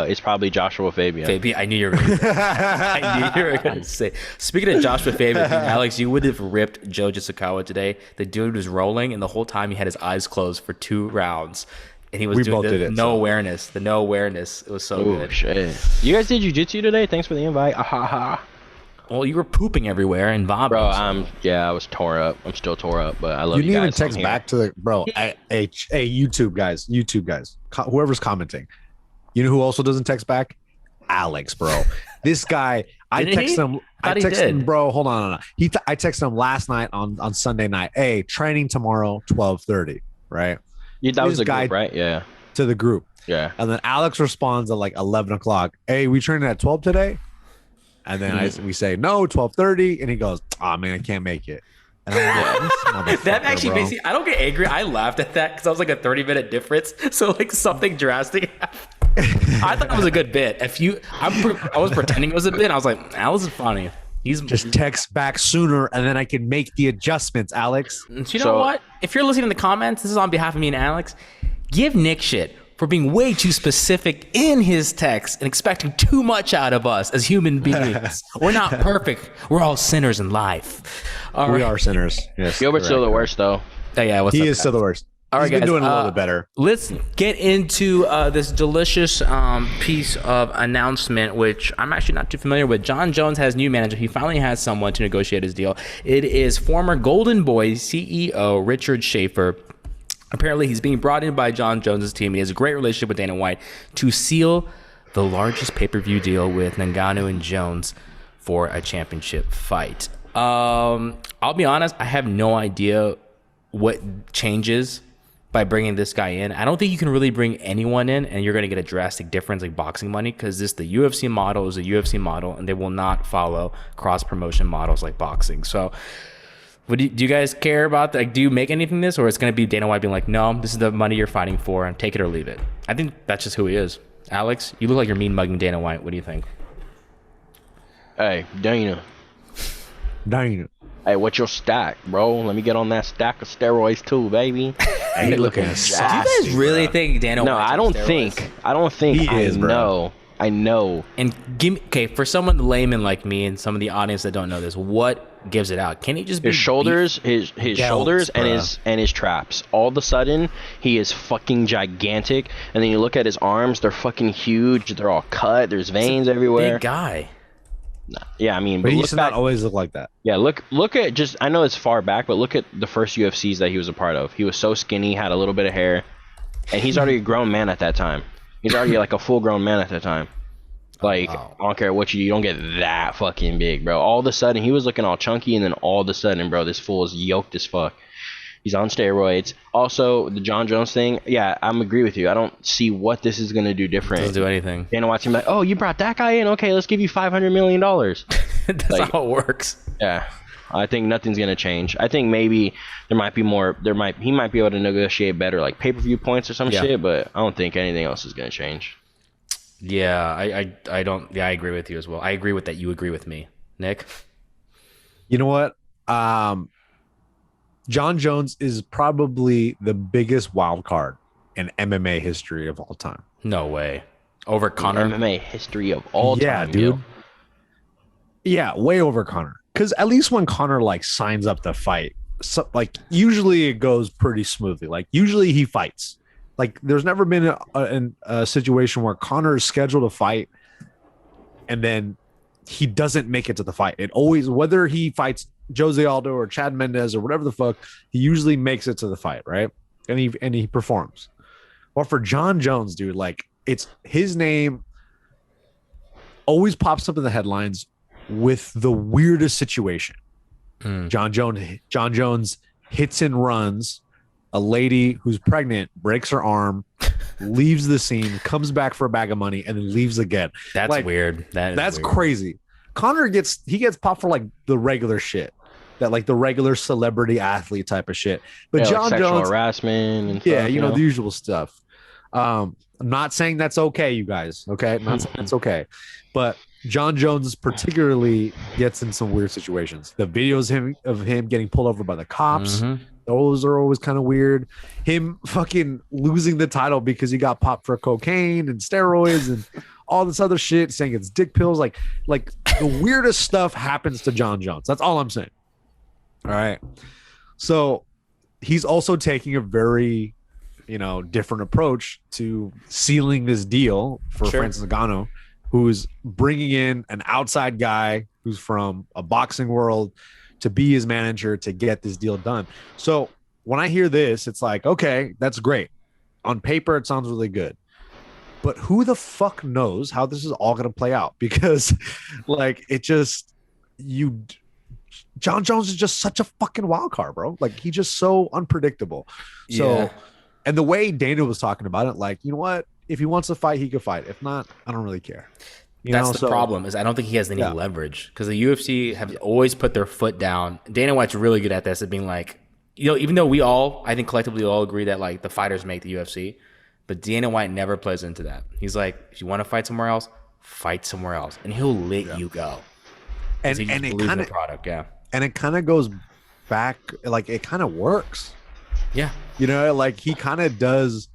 is probably Joshua Fabian. I knew you were going to say. Speaking of Joshua Fabian, Alex, you would have ripped Jojo Sakawa today. The dude was rolling, and the whole time he had his eyes closed for 2 rounds, and he was doing the no awareness. It was so good. Shit. You guys did jiu-jitsu today? Thanks for the invite. Well, you were pooping everywhere and vomiting. Bro, I was tore up. I'm still tore up, but I love you. You didn't even guys. text back to the bro. Hey, YouTube guys, whoever's commenting. You know who also doesn't text back? Alex, bro. This guy, I texted him, bro. Hold on. I texted him last night on Sunday night. Hey, training tomorrow, 12:30. Right? That was the group, right? Yeah. to the group. Yeah. And then Alex responds at like 11 o'clock. Hey, we training at 12 today? And then we say, no, 12:30. And he goes, oh, man, I can't make it. And I'm like, that actually makes me, I don't get angry. I laughed at that because I was like a 30-minute difference. So like something drastic happened. I thought it was a good bit. I was pretending it was a bit. I was like, Alex is funny. He's just text back sooner and then I can make the adjustments, Alex. You know what? If you're listening in the comments, this is on behalf of me and Alex. Give Nick shit for being way too specific in his text and expecting too much out of us as human beings. We're not perfect. We're all sinners in life. We are sinners. Yes. Gilbert's still the worst, though. Oh, yeah, he is still the worst. All right, He's been guys, doing a little bit better. Let's get into this delicious piece of announcement, which I'm actually not too familiar with. Jon Jones has new manager. He finally has someone to negotiate his deal. It is former Golden Boy CEO Richard Schaefer. Apparently, he's being brought in by Jon Jones' team. He has a great relationship with Dana White to seal the largest pay-per-view deal with Ngannou and Jones for a championship fight. I'll be honest, I have no idea what changes by bringing this guy in. I don't think you can really bring anyone in and you're going to get a drastic difference like boxing money, because the UFC model is a UFC model and they will not follow cross-promotion models like boxing. So do you guys care about that? Like, do you make anything this, or it's going to be Dana White being like, no, this is the money you're fighting for and take it or leave it? I think that's just who he is. Alex, you look like you're mean mugging Dana White. What do you think? Hey, Dana. Hey, what's your stack, bro? Let me get on that stack of steroids too, baby. Hey, looking do you guys really think Dana White? No, I don't think. He is, bro. I know. And give me, okay, for someone layman like me and some of the audience that don't know this, what gives it out? Can he just be his shoulders, his shoulders and his traps? All of a sudden, he is fucking gigantic. And then you look at his arms; they're fucking huge. They're all cut. There's veins everywhere. Big guy. Yeah, I mean, but he used to not always look like that. Yeah, look at just, I know it's far back, but look at the first UFCs that he was a part of. He was so skinny, had a little bit of hair, and he's already a grown man at that time. He's already like a full grown man at that time. Like, I don't care what you don't get that fucking big, bro. All of a sudden, he was looking all chunky, and then all of a sudden, bro, this fool is yoked as fuck. He's on steroids. Also, the Jon Jones thing, yeah, I'm agree with you. I don't see what this is going to do different. Doesn't do anything. Dana White's gonna be like, oh, you brought that guy in? Okay, let's give you $500 million. That's like, how it works. Yeah. I think nothing's going to change. I think maybe there might be more. He might be able to negotiate better, like pay-per-view points or some shit, but I don't think anything else is going to change. Yeah, I don't. Yeah, I agree with you as well. I agree with that. You agree with me, Nick? You know what? Jon Jones is probably the biggest wild card in MMA history of all time. No way. Over Conor? MMA history of all time. Yeah, dude. Yo. Yeah, way over Conor. Because at least when Conor like signs up to fight, so, like usually it goes pretty smoothly. Like usually he fights. Like there's never been a situation where Conor is scheduled to fight and then he doesn't make it to the fight. It always, whether he fights Jose Aldo or Chad Mendez or whatever the fuck, he usually makes it to the fight, right? And he performs. Well, for Jon Jones, dude, like it's his name always pops up in the headlines with the weirdest situation. Jon Jones hits and runs a lady who's pregnant, breaks her arm, leaves the scene, comes back for a bag of money, and then leaves again. That's like, weird. That's weird. Crazy. Conor gets popped for like the regular shit, that like the regular celebrity athlete type of shit. But Jon like sexual Jones, harassment and yeah, stuff, you know the usual stuff. I'm not saying that's okay, you guys. Okay, I'm not saying that's okay, but Jon Jones particularly gets in some weird situations. The videos of him getting pulled over by the cops. Those are always kind of weird. Him fucking losing the title because he got popped for cocaine and steroids and all this other shit, saying it's dick pills. Like the weirdest stuff happens to Jon Jones. That's all I'm saying. All right. So he's also taking a very, different approach to sealing this deal for Francis Ngannou, who's bringing in an outside guy who's from a boxing world to be his manager to get this deal done. So when I hear this, it's like, okay, that's great. On paper, it sounds really good. But who the fuck knows how this is all going to play out? Because like Jon Jones is just such a fucking wild card, bro. Like he's just so unpredictable. So, And the way Dana was talking about it, like, you know what? If he wants to fight, he can fight. If not, I don't really care. That's the problem, is I don't think he has any leverage, because the UFC have always put their foot down. Dana White's really good at this, at being like, even though we all, I think collectively all agree that like the fighters make the UFC, but Dana White never plays into that. He's like, if you want to fight somewhere else, and he'll let you go. And he it believes in kind the of product, and it kind of goes back, like it kind of works. Yeah, like he kind of does.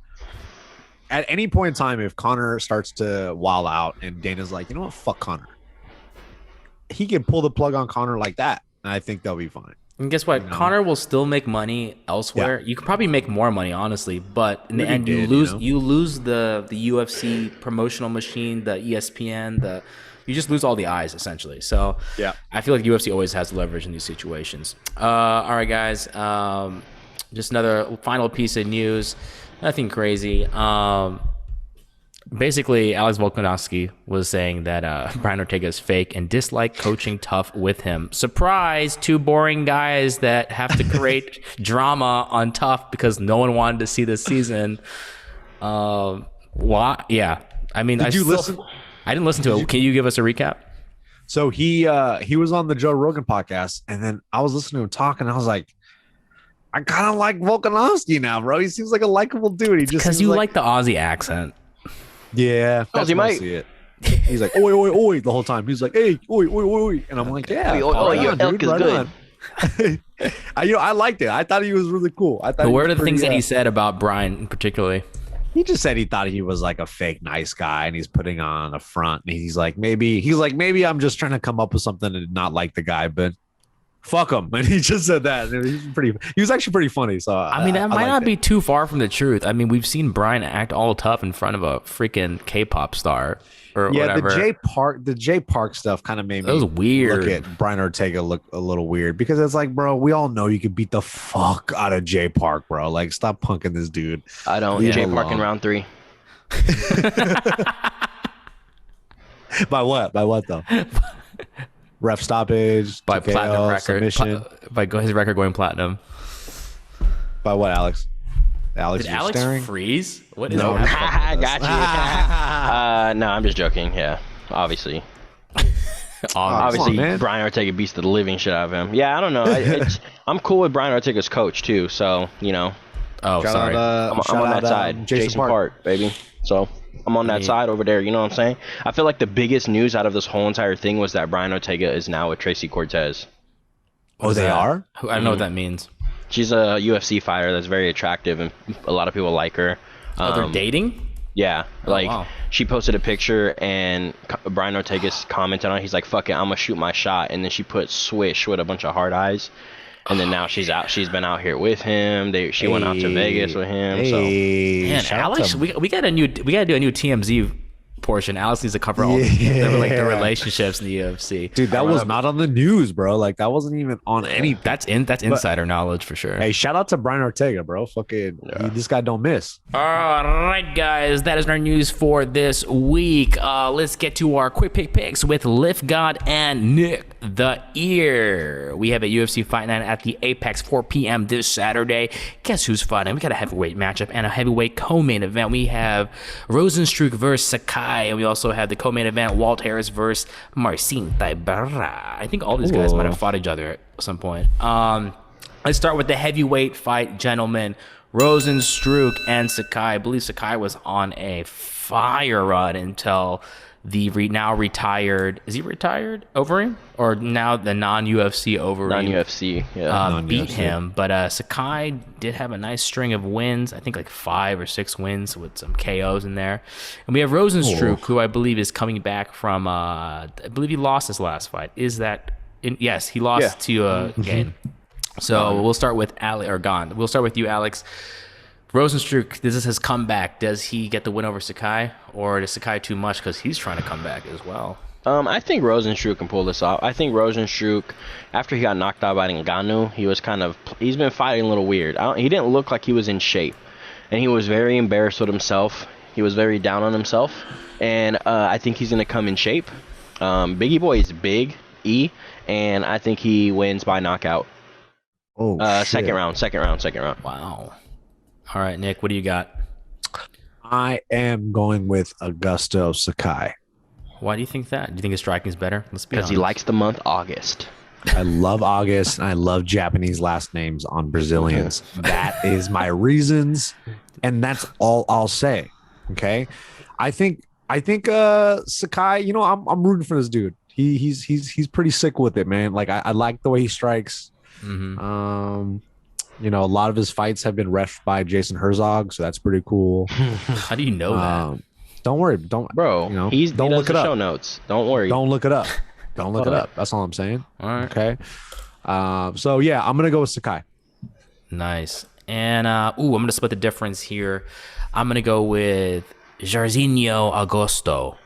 At any point in time, if Conor starts to wild out and Dana's like, you know what, fuck Conor, he can pull the plug on Conor like that, and I think they'll be fine. And guess what? Conor will still make money elsewhere. You could probably make more money, honestly, but in the end, you lose the UFC promotional machine, the ESPN, you just lose all the eyes, essentially. So I feel like UFC always has leverage in these situations. All right, guys. Just another final piece of news. Nothing crazy. Basically, Alex Volkanovski was saying that Brian Ortega is fake and dislike coaching tough with him. Surprise! 2 boring guys that have to create drama on tough because no one wanted to see this season. Why? Yeah. I mean, Did you listen? I didn't listen to it. Can you give us a recap? So he was on the Joe Rogan podcast, and then I was listening to him talk, and I was like, I kind of like Volkanovski now, bro. He seems like a likable dude. He just because you like the Aussie accent. Yeah, that's Aussie might. It. He's like, oi, oi, oi, the whole time. He's like, hey, oi, oi, oi, and I'm like, yeah, your elk is good. I liked it. I thought he was really cool. I thought. But what are the things that he said about Brian particularly? He just said he thought he was like a fake nice guy, and he's putting on a front. And he's like, maybe I'm just trying to come up with something to not like the guy, but fuck him. And he just said that. He was actually pretty funny. So I mean, that might not be too far from the truth. I mean, we've seen Brian act all tough in front of a freaking K-pop star or whatever. The Jay Park stuff kind of made me weird. Look at Brian Ortega look a little weird, because it's like, bro, we all know you could beat the fuck out of Jay Park, bro. Like, stop punking this dude. I don't. Jay Park in round 3. By what though? Ref stoppage, by TKO, platinum record, submission. by his record going platinum. By what, Alex? Did Alex staring? Freeze? What is no, that? I got you. No, I'm just joking. Yeah, obviously. Obviously, Brian Ortega beats the living shit out of him. Yeah, I don't know. I'm cool with Brian Ortega's coach too, so Oh, sorry. I'm on that side. Jason Park, baby. So I'm on that side over there. You know what I'm saying? I feel like the biggest news out of this whole entire thing was that Brian Ortega is now with Tracy Cortez. Oh, they are? I don't know what that means. She's a UFC fighter that's very attractive, and a lot of people like her. They're dating? Yeah, she posted a picture, and Brian Ortega's commented on it. He's like, fuck it, I'm gonna shoot my shot. And then she put swish with a bunch of heart eyes. And then now she's out. She's been out here with him. She went out to Vegas with him. Man, Alex, we gotta do a new TMZ portion. Alex needs to cover all the relationships in the UFC. Dude, that was not on the news, bro. Like, that wasn't even on any. That's insider knowledge for sure. Hey, shout out to Brian Ortega, bro. Fucking, this guy don't miss. All right, guys, that is our news for this week. Let's get to our quick picks with Lift God and Nick the Ear. We have a UFC Fight Night at the Apex 4 p.m. this Saturday. Guess who's fighting? We got a heavyweight matchup and a heavyweight co-main event. We have Rozenstruik versus Sakai. And we also have the co-main event, Walt Harris versus Marcin Tybura. I think all these guys might have fought each other at some point. Let's start with the heavyweight fight, gentlemen. Rozenstruik and Sakai. I believe Sakai was on a fire run until the now retired, is he retired Overeem? Or now the non-UFC Overeem? Non-UFC, yeah. Beat him. But Sakai did have a nice string of wins. I think like 5 or 6 wins with some KOs in there. And we have Rozenstruik, who I believe is coming back from, I believe he lost his last fight. Is that, yes, he lost to Gane. So we'll start with Gone. We'll start with you, Alex. Rozenstruik, this is his comeback. Does he get the win over Sakai, or is Sakai too much because he's trying to come back as well? I think Rozenstruik can pull this off. I think Rozenstruik, after he got knocked out by Ngannou, he's been fighting a little weird. He didn't look like he was in shape, and he was very embarrassed with himself. He was very down on himself, and I think he's gonna come in shape. Biggie Boy is big, and I think he wins by knockout. Second round. Wow. All right, Nick, what do you got? I am going with Augusto Sakai. Why do you think that? Do you think his striking is better? Let's be Because honest. he likes the month August. I love August and I love Japanese last names on Brazilians. That is my reasons, and that's all I'll say. Okay, I think Sakai. You know, I'm rooting for this dude. He's pretty sick with it, man. Like I like the way he strikes. Mm-hmm. You know, a lot of his fights have been refed by Jason Herzog, so that's pretty cool. How do you know that? Don't worry, Bro, you know, he don't does look the it up. show notes. Don't worry. Don't look it up. Don't look it up. That's all I'm saying. All right. Okay. So yeah, I'm gonna go with Sakai. Nice. And I'm gonna split the difference here. I'm gonna go with Jairzinho Augusto.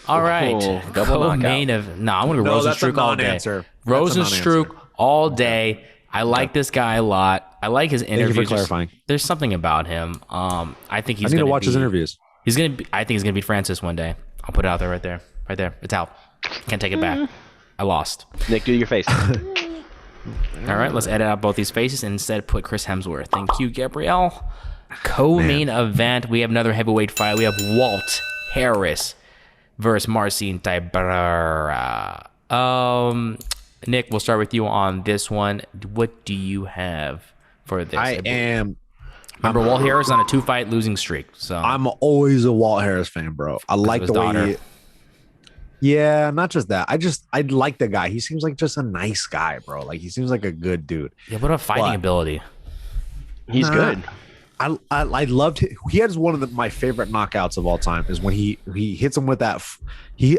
All right. Double knockout. Co-main of I'm gonna go that's a Rozenstruik all day. non-answer. Rozenstruik all day. I like this guy a lot. I like his interviews. Thank you for clarifying. There's something about him. I think he's I need to gonna watch his interviews. He's gonna be, I think he's gonna beat Francis one day. I'll put it out there right there. Right there. It's out. Can't take it back. I lost. Nick, do your face. All right, let's edit out both these faces and instead put Chris Hemsworth. Thank you, Gabrielle. Co-main event. We have another heavyweight fight. We have Walt Harris versus Marcin Tybura. Nick, we'll start with you on this one. What do you have for this? Remember, Walt Harris on a 2-fight losing streak. So I'm always a Walt Harris fan, bro. I like the way he. Yeah, not just that. I like the guy. He seems like just a nice guy, bro. Like he seems like a good dude. Yeah, what about fighting ability? He's good. I loved it. He has one of my favorite knockouts of all time is when he hits him with that.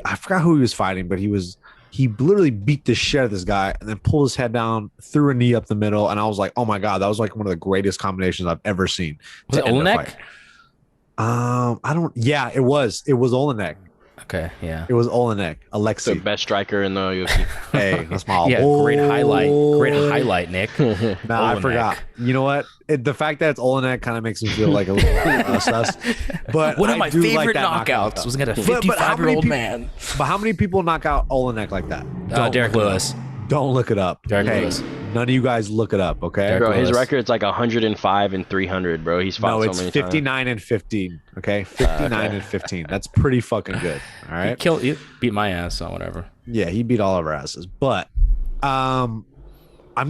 I forgot who he was fighting, but he literally beat the shit out of this guy and then pulled his head down, threw a knee up the middle, and I was like, oh my god, that was like one of the greatest combinations I've ever seen. Was it Olenek? I don't. Yeah, it was Olenek. Okay, yeah. It was Olenek. Alexei. The best striker in the UFC. Hey, that's my great highlight, Nick. Nah, I forgot. You know what? The fact that it's Olenek kind of makes me feel like a little sus. But one of my favorite knockouts knockouts was against a 55-year-old man. But how many people knock out Olenek like that? Derek Lewis. Don't look it up. Derek Lewis. None of you guys look it up, okay? Bro, his record's like 105 and 300, bro. He's fought so many times. No, it's 59 and 15, okay? 59 and 15. That's pretty fucking good, all right? He beat my ass, so whatever. Yeah, he beat all of our asses. But I'm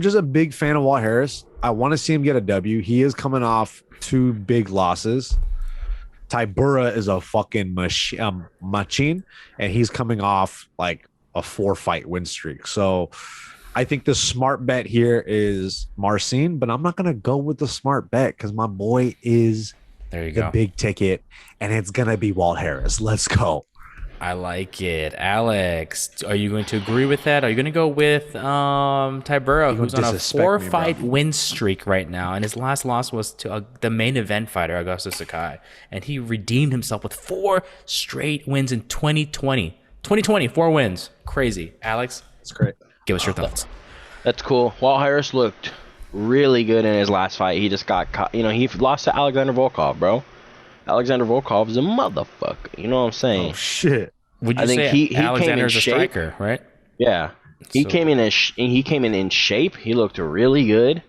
just a big fan of Walt Harris. I want to see him get a W. He is coming off 2 big losses. Tybura is a fucking machine, and he's coming off like a 4-fight win streak. So I think the smart bet here is Marcin, but I'm not going to go with the smart bet because my boy is the big ticket, and it's going to be Walt Harris. Let's go. I like it. Alex, are you going to agree with that? Are you going to go with Tybura, who's on a 4-fight win streak right now, and his last loss was to the main event fighter, Augusto Sakai, and he redeemed himself with 4 straight wins in 2020. 2020, 4 wins. Crazy. Alex? That's great. Give us your thoughts. That's cool. Walt Harris looked really good in his last fight. He just got caught. You know, he lost to Alexander Volkov, bro. Alexander Volkov is a motherfucker. You know what I'm saying? Oh, shit. Would you say he Alexander's a striker, right? Yeah. He came in in shape. He looked really good.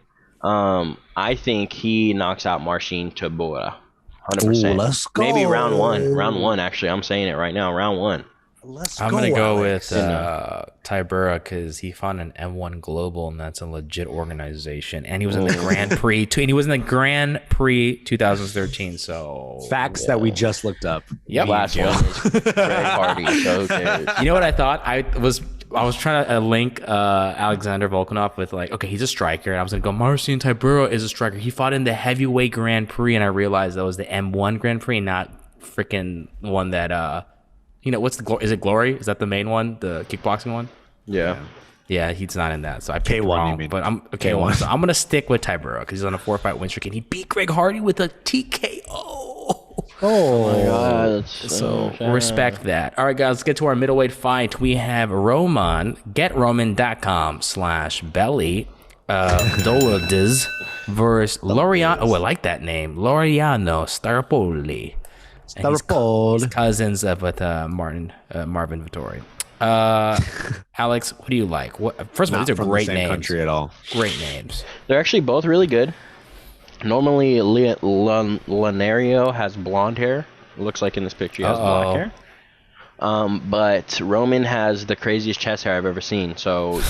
I think he knocks out Marcin Tybura. 100%. Ooh, let's go. Maybe round one, actually. I'm saying it right now. Round 1. I'm going to go with Tybura because he fought an M1 Global, and that's a legit organization. And he was in the Grand Prix, and he was in the Grand Prix 2013. So facts that we just looked up. Yep. Last one was Greg Hardy. So who cares? You know what I thought? I was trying to link Alexander Volkanov with like, okay, he's a striker, and I was gonna go Marcin Tybura is a striker. He fought in the heavyweight Grand Prix, and I realized that was the M1 Grand Prix, not freaking one that you know, what's is it Glory? Is that the main one, the kickboxing one? Yeah. Yeah, he's not in that, so I picked K1, wrong. you mean. But I'm K1. So I'm gonna stick with Tybura because he's on a 4-fight win streak, and he beat Greg Hardy with a TKO. Oh my God. So respect that. All right, guys, let's get to our middleweight fight. We have Roman, GetRoman.com/belly, Dolades versus Laureano. Oh, I like that name. Laureano Starpoli. He's cousins with Marvin Vittori. Alex, what do you like? First of all, these are great names. Country at all. Great names. They're actually both really good. Normally, Lanario has blonde hair. It looks like in this picture he has black hair. But Roman has the craziest chest hair I've ever seen, so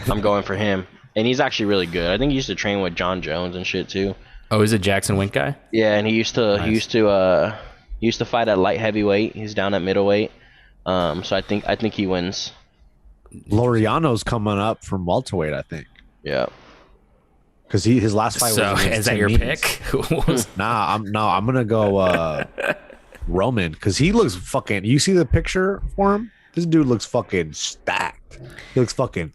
I'm going for him. And he's actually really good. I think he used to train with John Jones and shit too. Oh, is it Jackson Wink guy? Yeah, and he used to fight at light heavyweight. He's down at middleweight. So I think he wins. Laureano's coming up from welterweight, I think. Yeah. Because his last fight so was. So is that your pick? I'm gonna go Roman because he looks fucking. You see the picture for him? This dude looks fucking stacked. He looks fucking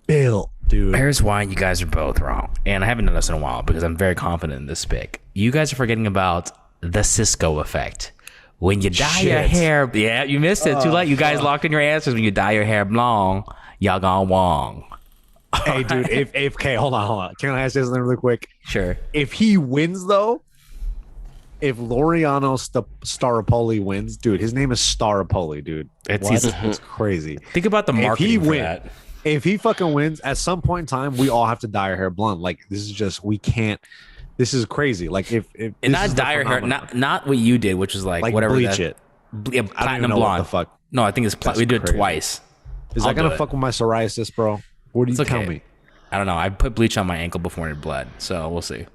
built, dude. Here's why you guys are both wrong, and I haven't done this in a while because I'm very confident in this pick. You guys are forgetting about the Cisco effect. When you dye your hair, yeah, you missed it. Too late. You guys locked in your answers. When you dye your hair blonde, y'all gone wrong. Hey, dude, if okay, hold on. Can I ask you something really quick? Sure. If he wins, though, if Laureano Staropoli wins, dude, his name is Staropoli, dude. It's crazy. Think about the marketing for that. If he fucking wins, at some point in time, we all have to dye our hair blonde. Like, this is just, we can't. This is crazy. Like, if and not dye your hair, not what you did, which was like whatever. Bleach it. Yeah, platinum blonde. What the fuck? No, I think it's we do it twice. Is that gonna fuck with my psoriasis, bro? What do you tell me? I don't know. I put bleach on my ankle before it bled, so we'll see.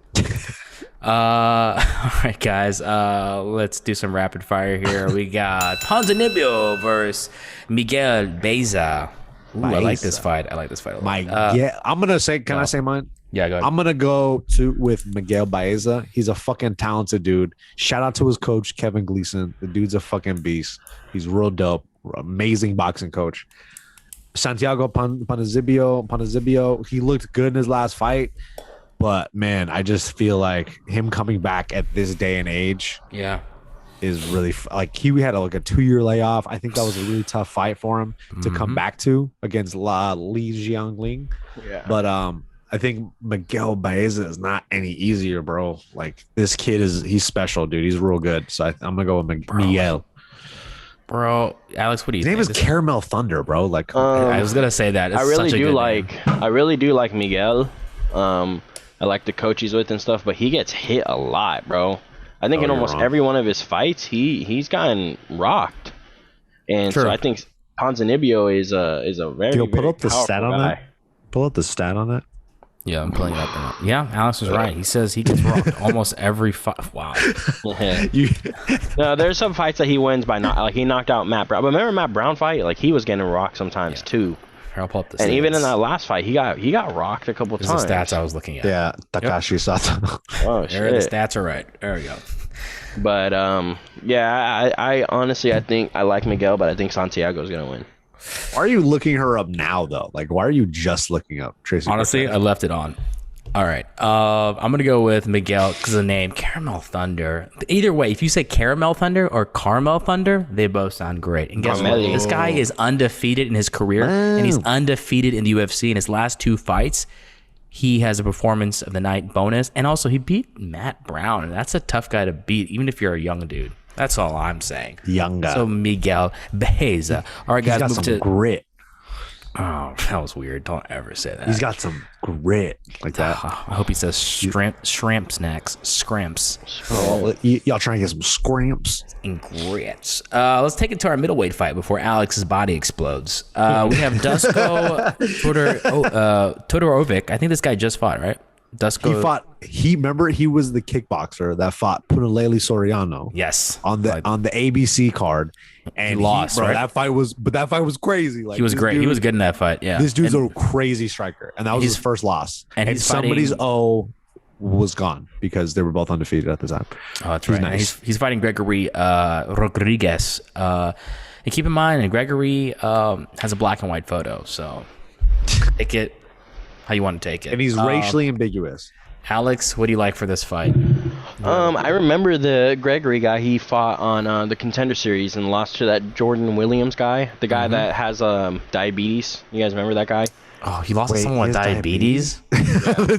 All right, guys. Let's do some rapid fire here. We got Ponzinibbio versus Miguel Baeza. Ooh, I like this fight. I like this fight a lot. I'm gonna say. Can I say mine? Yeah, go ahead. I'm gonna go with Miguel Baeza. He's a fucking talented dude. Shout out to his coach Kevin Gleason. The dude's a fucking beast. He's real dope. Amazing boxing coach. Santiago Ponzinibbio. He looked good in his last fight, but man, I just feel like him coming back at this day and age, is really like he had like a 2-year layoff. I think that was a really tough fight for him to come back to against Li Jiangling. Yeah, but I think Miguel Baeza is not any easier, bro. Like this kid he's special, dude. He's real good. So I'm gonna go with Miguel. Bro, Alex, what do you think? His name is Caramel Thunder, bro. Like I was gonna say that. I really do like Miguel. I like the coach he's with and stuff, but he gets hit a lot, bro. I think in almost every one of his fights, he's gotten rocked. And so I think Ponzinibbio is a very put up the stat on guy. that. Pull up the stat on that. Yeah, I'm pulling it up now. Yeah, Alex was right. He says he gets rocked almost every fight. Wow. No, there's some fights that he wins by he knocked out Matt Brown. But remember Matt Brown fight? Like he was getting rocked sometimes too. I'll pull up the stats. And even in that stats. last fight, he got rocked a couple times. The stats I was looking at. Yeah, Takashi Sato. Oh shit. The stats are right. There we go. But I honestly I think I like Miguel, but I think Santiago's gonna win. Why are you looking her up now, though? Like, why are you just looking up Tracy? Honestly, I left it on. All right. I'm going to go with Miguel because of the name Caramel Thunder. Either way, if you say Caramel Thunder or Caramel Thunder, they both sound great. And guess what? This guy is undefeated in his career, and he's undefeated in the UFC. In his last 2 fights, he has a performance of the night bonus, and also he beat Matt Brown, and that's a tough guy to beat, even if you're a young dude. That's all I'm saying. Young guy. So Miguel Baeza. All right, guys, move to grit. Oh, that was weird. Don't ever say that. He's got some grit like that. I hope he says shrimp snacks. Scrimps. Oh, y'all trying to get some scrimps? And grits. Let's take it to our middleweight fight before Alex's body explodes. We have Dusko Todorovic. I think this guy just fought, right? Dusko. He was the kickboxer that fought Punalele Soriano. Yes. On the ABC card. And he lost, right? That fight was crazy. Like, he was great. He was good in that fight. Yeah. This dude's a crazy striker. And that was his first loss. And somebody's was gone because they were both undefeated at the time. Oh, that's right. Nice. He's fighting Gregory Rodriguez. And keep in mind, Gregory has a black and white photo, so take it how you want to take it. And he's racially ambiguous. Alex, what do you like for this fight? I remember the Gregory guy. He fought on the Contender Series and lost to that Jordan Williams guy, the guy that has diabetes. You guys remember that guy? Oh, he lost to someone with diabetes?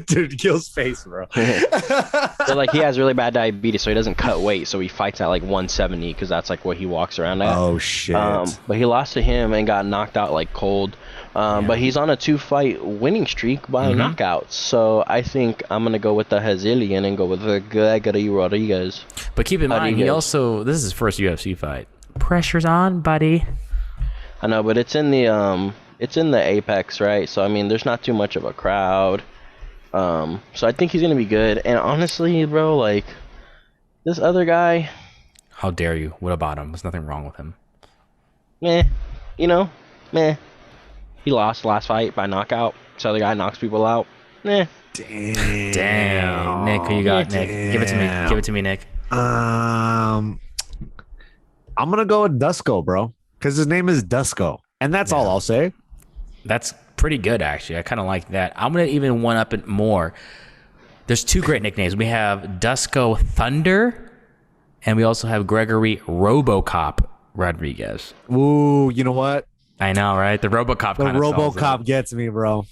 Dude, Gil's face, bro. So, like, he has really bad diabetes, so he doesn't cut weight. So he fights at like 170 because that's like what he walks around at. Oh shit! But he lost to him and got knocked out like cold. But he's on a 2-fight winning streak by knockouts. So I think I'm going to go with the Brazilian and go with the Gregory Rodriguez. But keep in mind, this is his first UFC fight. Pressure's on, buddy. I know, but it's in the Apex, right? So I mean, there's not too much of a crowd. So I think he's going to be good. And honestly, bro, like this other guy, how dare you? What about him? There's nothing wrong with him. Meh. He lost last fight by knockout. This other guy knocks people out. Damn. Nick, who you got, Nick? Give it to me. Give it to me, Nick. I'm gonna go with Dusko, bro, because his name is Dusko, and that's all I'll say. That's pretty good, actually. I kind of like that. I'm gonna even one up it more. There's 2 great nicknames. We have Dusko Thunder, and we also have Gregory RoboCop Rodriguez. Ooh, you know what? I know, right? The RoboCop. The RoboCop gets me, bro.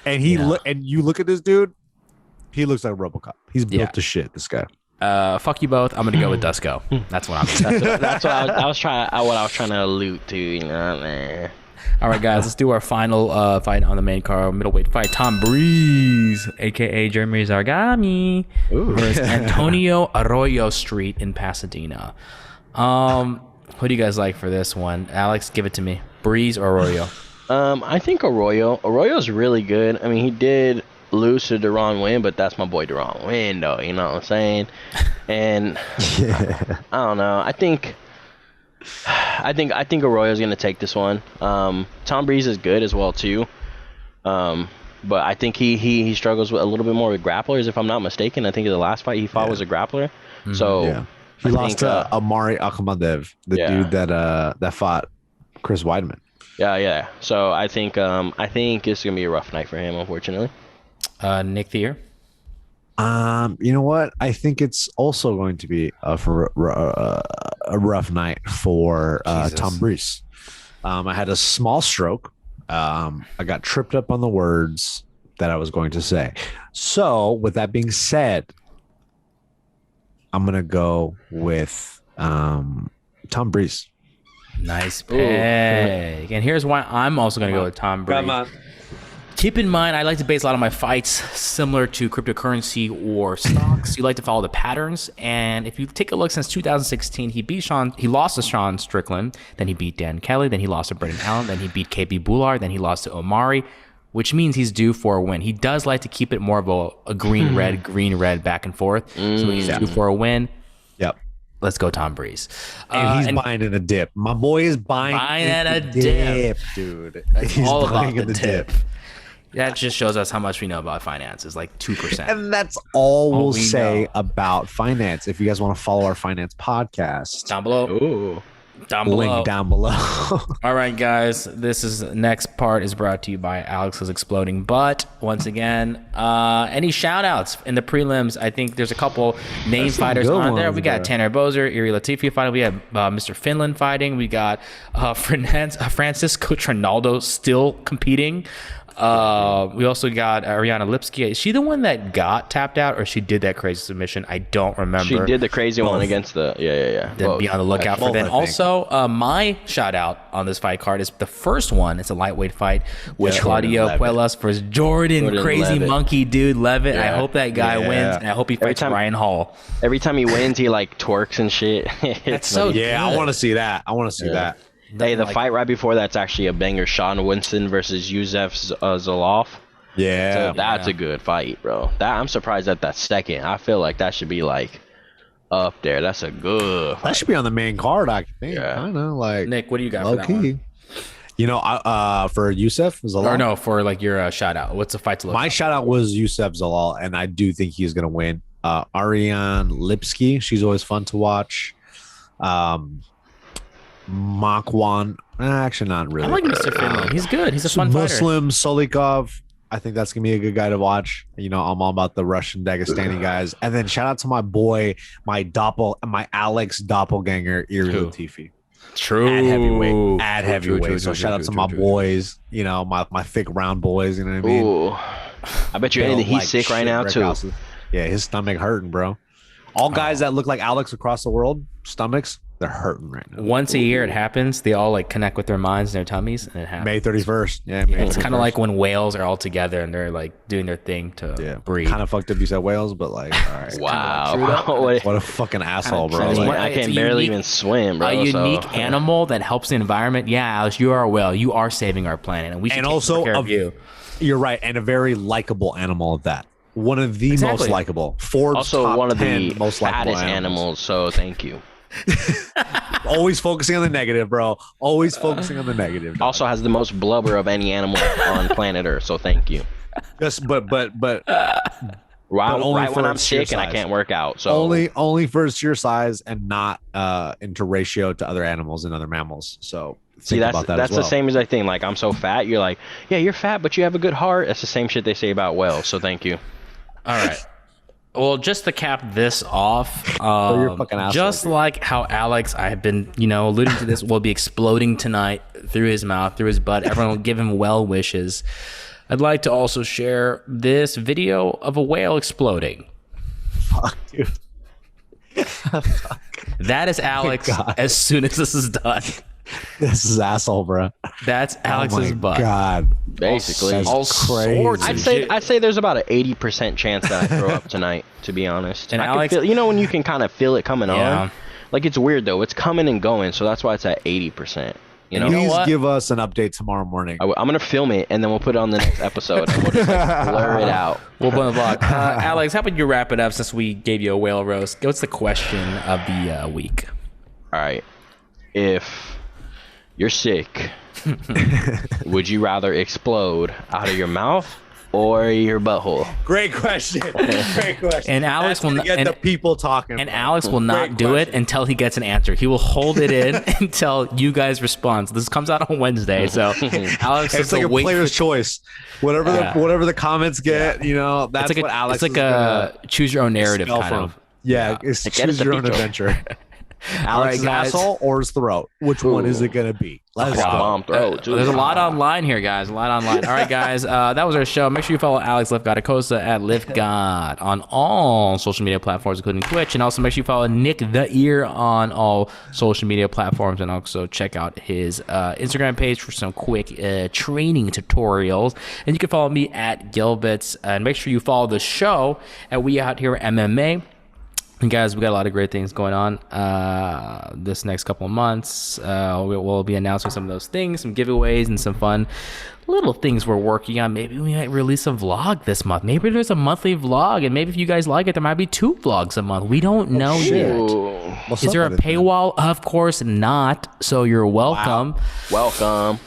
And and you look at this dude. He looks like RoboCop. He's built to shit. This guy. Fuck you both. I'm gonna go with Dusko. That's what I'm. That's what I was trying to allude to. You know, man. All right, guys. Let's do our final fight on the main card. Middleweight fight. Tom Breeze, aka Jeremy Zargami, versus Antonio Arroyo Street in Pasadena. Who do you guys like for this one? Alex, give it to me. Breeze or Arroyo? I think Arroyo. Arroyo's really good. I mean, he did lose to Deron Wynn, but that's my boy Deron Wynn, though. You know what I'm saying? And I don't know. I think Arroyo's gonna take this one. Tom Breeze is good as well too. But I think he struggles with a little bit more with grapplers, if I'm not mistaken. I think the last fight he fought was a grappler. So he lost to Amari Akhmadev, the dude that fought Chris Weidman. Yeah. So I think it's gonna be a rough night for him, unfortunately. Nick Thier. You know what? I think it's also going to be a rough night for Tom Breeze. I had a small stroke. I got tripped up on the words that I was going to say. So with that being said, I'm gonna go with Tom Breeze. Nice pick. And here's why I'm also gonna go with Tom Breeze. Come on. Keep in mind, I like to base a lot of my fights similar to cryptocurrency or stocks. You like to follow the patterns, and if you take a look since 2016, he lost to Sean Strickland, then he beat Dan Kelly, then he lost to Brendan Allen, then he beat KB Bullard, then he lost to Omari, which means he's due for a win. He does like to keep it more of a green red back and forth, so he's due for a win. Yep. Let's go, Tom Breeze. And he's buying in a dip. My boy is buying in a dip, dude. He's all buying about in the dip. That just shows us how much we know about finances, like 2%. And that's all we'll say about finance. If you guys want to follow our finance podcast, down below. Ooh. Down below. Link down below. All right, guys. Next part is brought to you by Alex's Exploding Butt. Once again, any shout outs in the prelims? I think there's a couple name fighters on there. We got Tanner Bozer, Iri Latifi fighting. We have Mr. Finland fighting. We got Francisco Trinaldo still competing. We also got Ariana Lipski. Is she the one that got tapped out, or she did that crazy submission? I don't remember. She did the crazy one against the Then be on the lookout for that. Also, my shout out on this fight card is the first one. It's a lightweight fight with Claudio Puelas versus Jordan Crazy Levitt. Monkey Dude Levitt. I hope that guy wins, and I hope he fights Ryan Hall. Every time he wins, he like twerks and shit. That's so good. I want to see that. that. Hey, the fight right before that's actually a banger. Sean Winston versus Yusef Zaloff. Yeah, so that's a good fight, bro. I'm surprised that's second. I feel like that should be like up there. That's a good fight. That should be on the main card, I think. I know, like Nick, what do you got for that one? You know, for Yusef Zalal. Or no, for like your shout out. What's the fight to look? My shout out was Yusef Zalal, and I do think he's gonna win. Ariane Lipski, she's always fun to watch. Makwan, actually not really. I like Mr. Finland. He's good. He's a fun fighter. Muslim Solikov, I think that's gonna be a good guy to watch. You know, I'm all about the Russian Dagestani guys. And then shout out to my boy, my Alex doppelganger, Iri Latifi. True. At heavyweight. So shout out to my boys. You know, my thick round boys. You know what I mean? Ooh. I bet you anything. He's sick right now too. Yeah, his stomach hurting, bro. All guys that look like Alex across the world, stomachs, They're hurting right now. Once a year it happens. They all like connect with their minds and their tummies, and it happens. May 31st. Yeah, May It's 31st. kind of like when whales are all together and they're like doing their thing to breed. Kind of fucked up you said whales, but like, all right. Wow. What a fucking asshole, bro. true. Like, I can barely even swim, bro. A unique animal that helps the environment. Yeah, Alex, you are a whale. You are saving our planet, and we should and take also care of you. You're right, and a very likable animal at that. One of the most likable. Forbes also top one of 10 the most likable fattest animals. So thank you. Always focusing on the negative, bro. Always focusing on the negative. Dog. Also has the most blubber of any animal on planet Earth. So thank you. Just but Right when I'm sick and I can't work out. So only for its sheer size and not into ratio to other animals and other mammals. So see, think about that that's as well. the same as I think. Like I'm so fat. You're like, yeah, you're fat, but you have a good heart. That's the same shit they say about whales. So thank you. All right. Well, just to cap this off, you're a fucking asshole, just dude. like how Alex, I have been, alluding to this, will be exploding tonight through his mouth, through his butt. Everyone will give him well wishes. I'd like to also share this video of a whale exploding. Fuck, dude. That is Alex God. as soon as this is done. This is asshole, bro. That's Alex's butt. God, Basically, That's All crazy. sorts of I'd say there's about an 80% chance that I throw up tonight. To be honest, And I Alex- can feel, when you can kind of feel it coming Yeah. on. Like it's weird though. It's coming and going, so that's why it's at 80%. You know, Please what? give us an update tomorrow morning. I'm gonna film it and then we'll put it on the next episode and we'll just like, blur it out. We'll blend the vlog. Alex, how about you wrap it up since we gave you a whale roast? What's the question of the week? All right, if you're sick, would you rather explode out of your mouth or your butthole? Great question. Great question. And Alex That's gonna get the people talking. And bro. Alex will not Great do it question. until he gets an answer. He will hold it in until you guys respond. So this comes out on Wednesday. So Alex It's is like a wait player's for, choice. Whatever the comments get, that's it's like what Alex. it's like a choose your own narrative spell kind from. of. Yeah, it's Like, choose get your us own a bicho. adventure. Alex's guys. asshole or his throat? Which one is it gonna be? Let's go. Bomb throat. There's a lot online here, guys. A lot online. All right, guys. That was our show. Make sure you follow Alex Lift God Acosta at Lift God on all social media platforms, including Twitch. And also make sure you follow Nick the Ear on all social media platforms. And also check out his Instagram page for some quick training tutorials. And you can follow me at Gilbert's. And make sure you follow the show at We Out Here MMA. And guys, we got a lot of great things going on this next couple of months. We'll be announcing some of those things, some giveaways, and some fun little things we're working on. Maybe we might release a vlog this month. Maybe there's a monthly vlog, and maybe if you guys like it, there might be 2 vlogs a month. We don't know yet. What's Is up there a with it, man? paywall? Of course not. So you're welcome. Welcome.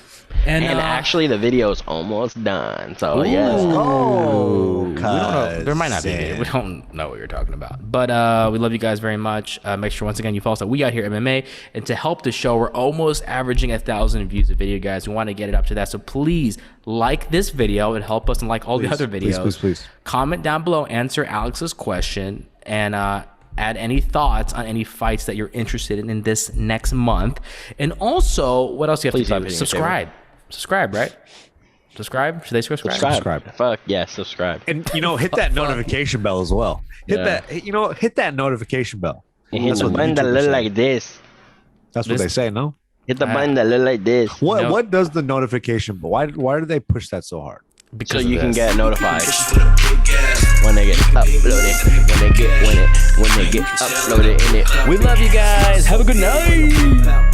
And actually, the video's almost done. So yes. Oh, we don't know. There might not be. We don't know what you're talking about. But we love you guys very much. Make sure once again you follow us at We Out Here MMA. And to help the show, we're almost averaging 1,000 views a video, guys. We want to get it up to that. So please like this video and help us and like all the other videos. Please. Comment down below, answer Alex's question, and add any thoughts on any fights that you're interested in this next month. And also, what else do you have Please to stop do? hitting Subscribe. Subscribe, right? Subscribe? Should they subscribe? Subscribe. Fuck yes, subscribe. And hit that notification bell as well. Hit that notification bell. And hit That's the what button that YouTubers look say. like this. That's what they say, no? Hit the button that look like this. What No. what does the notification bell? Why do they push that so hard? So Because of you can this. get notified when they get uploaded. When they get uploaded in it. We love you guys. Have a good night.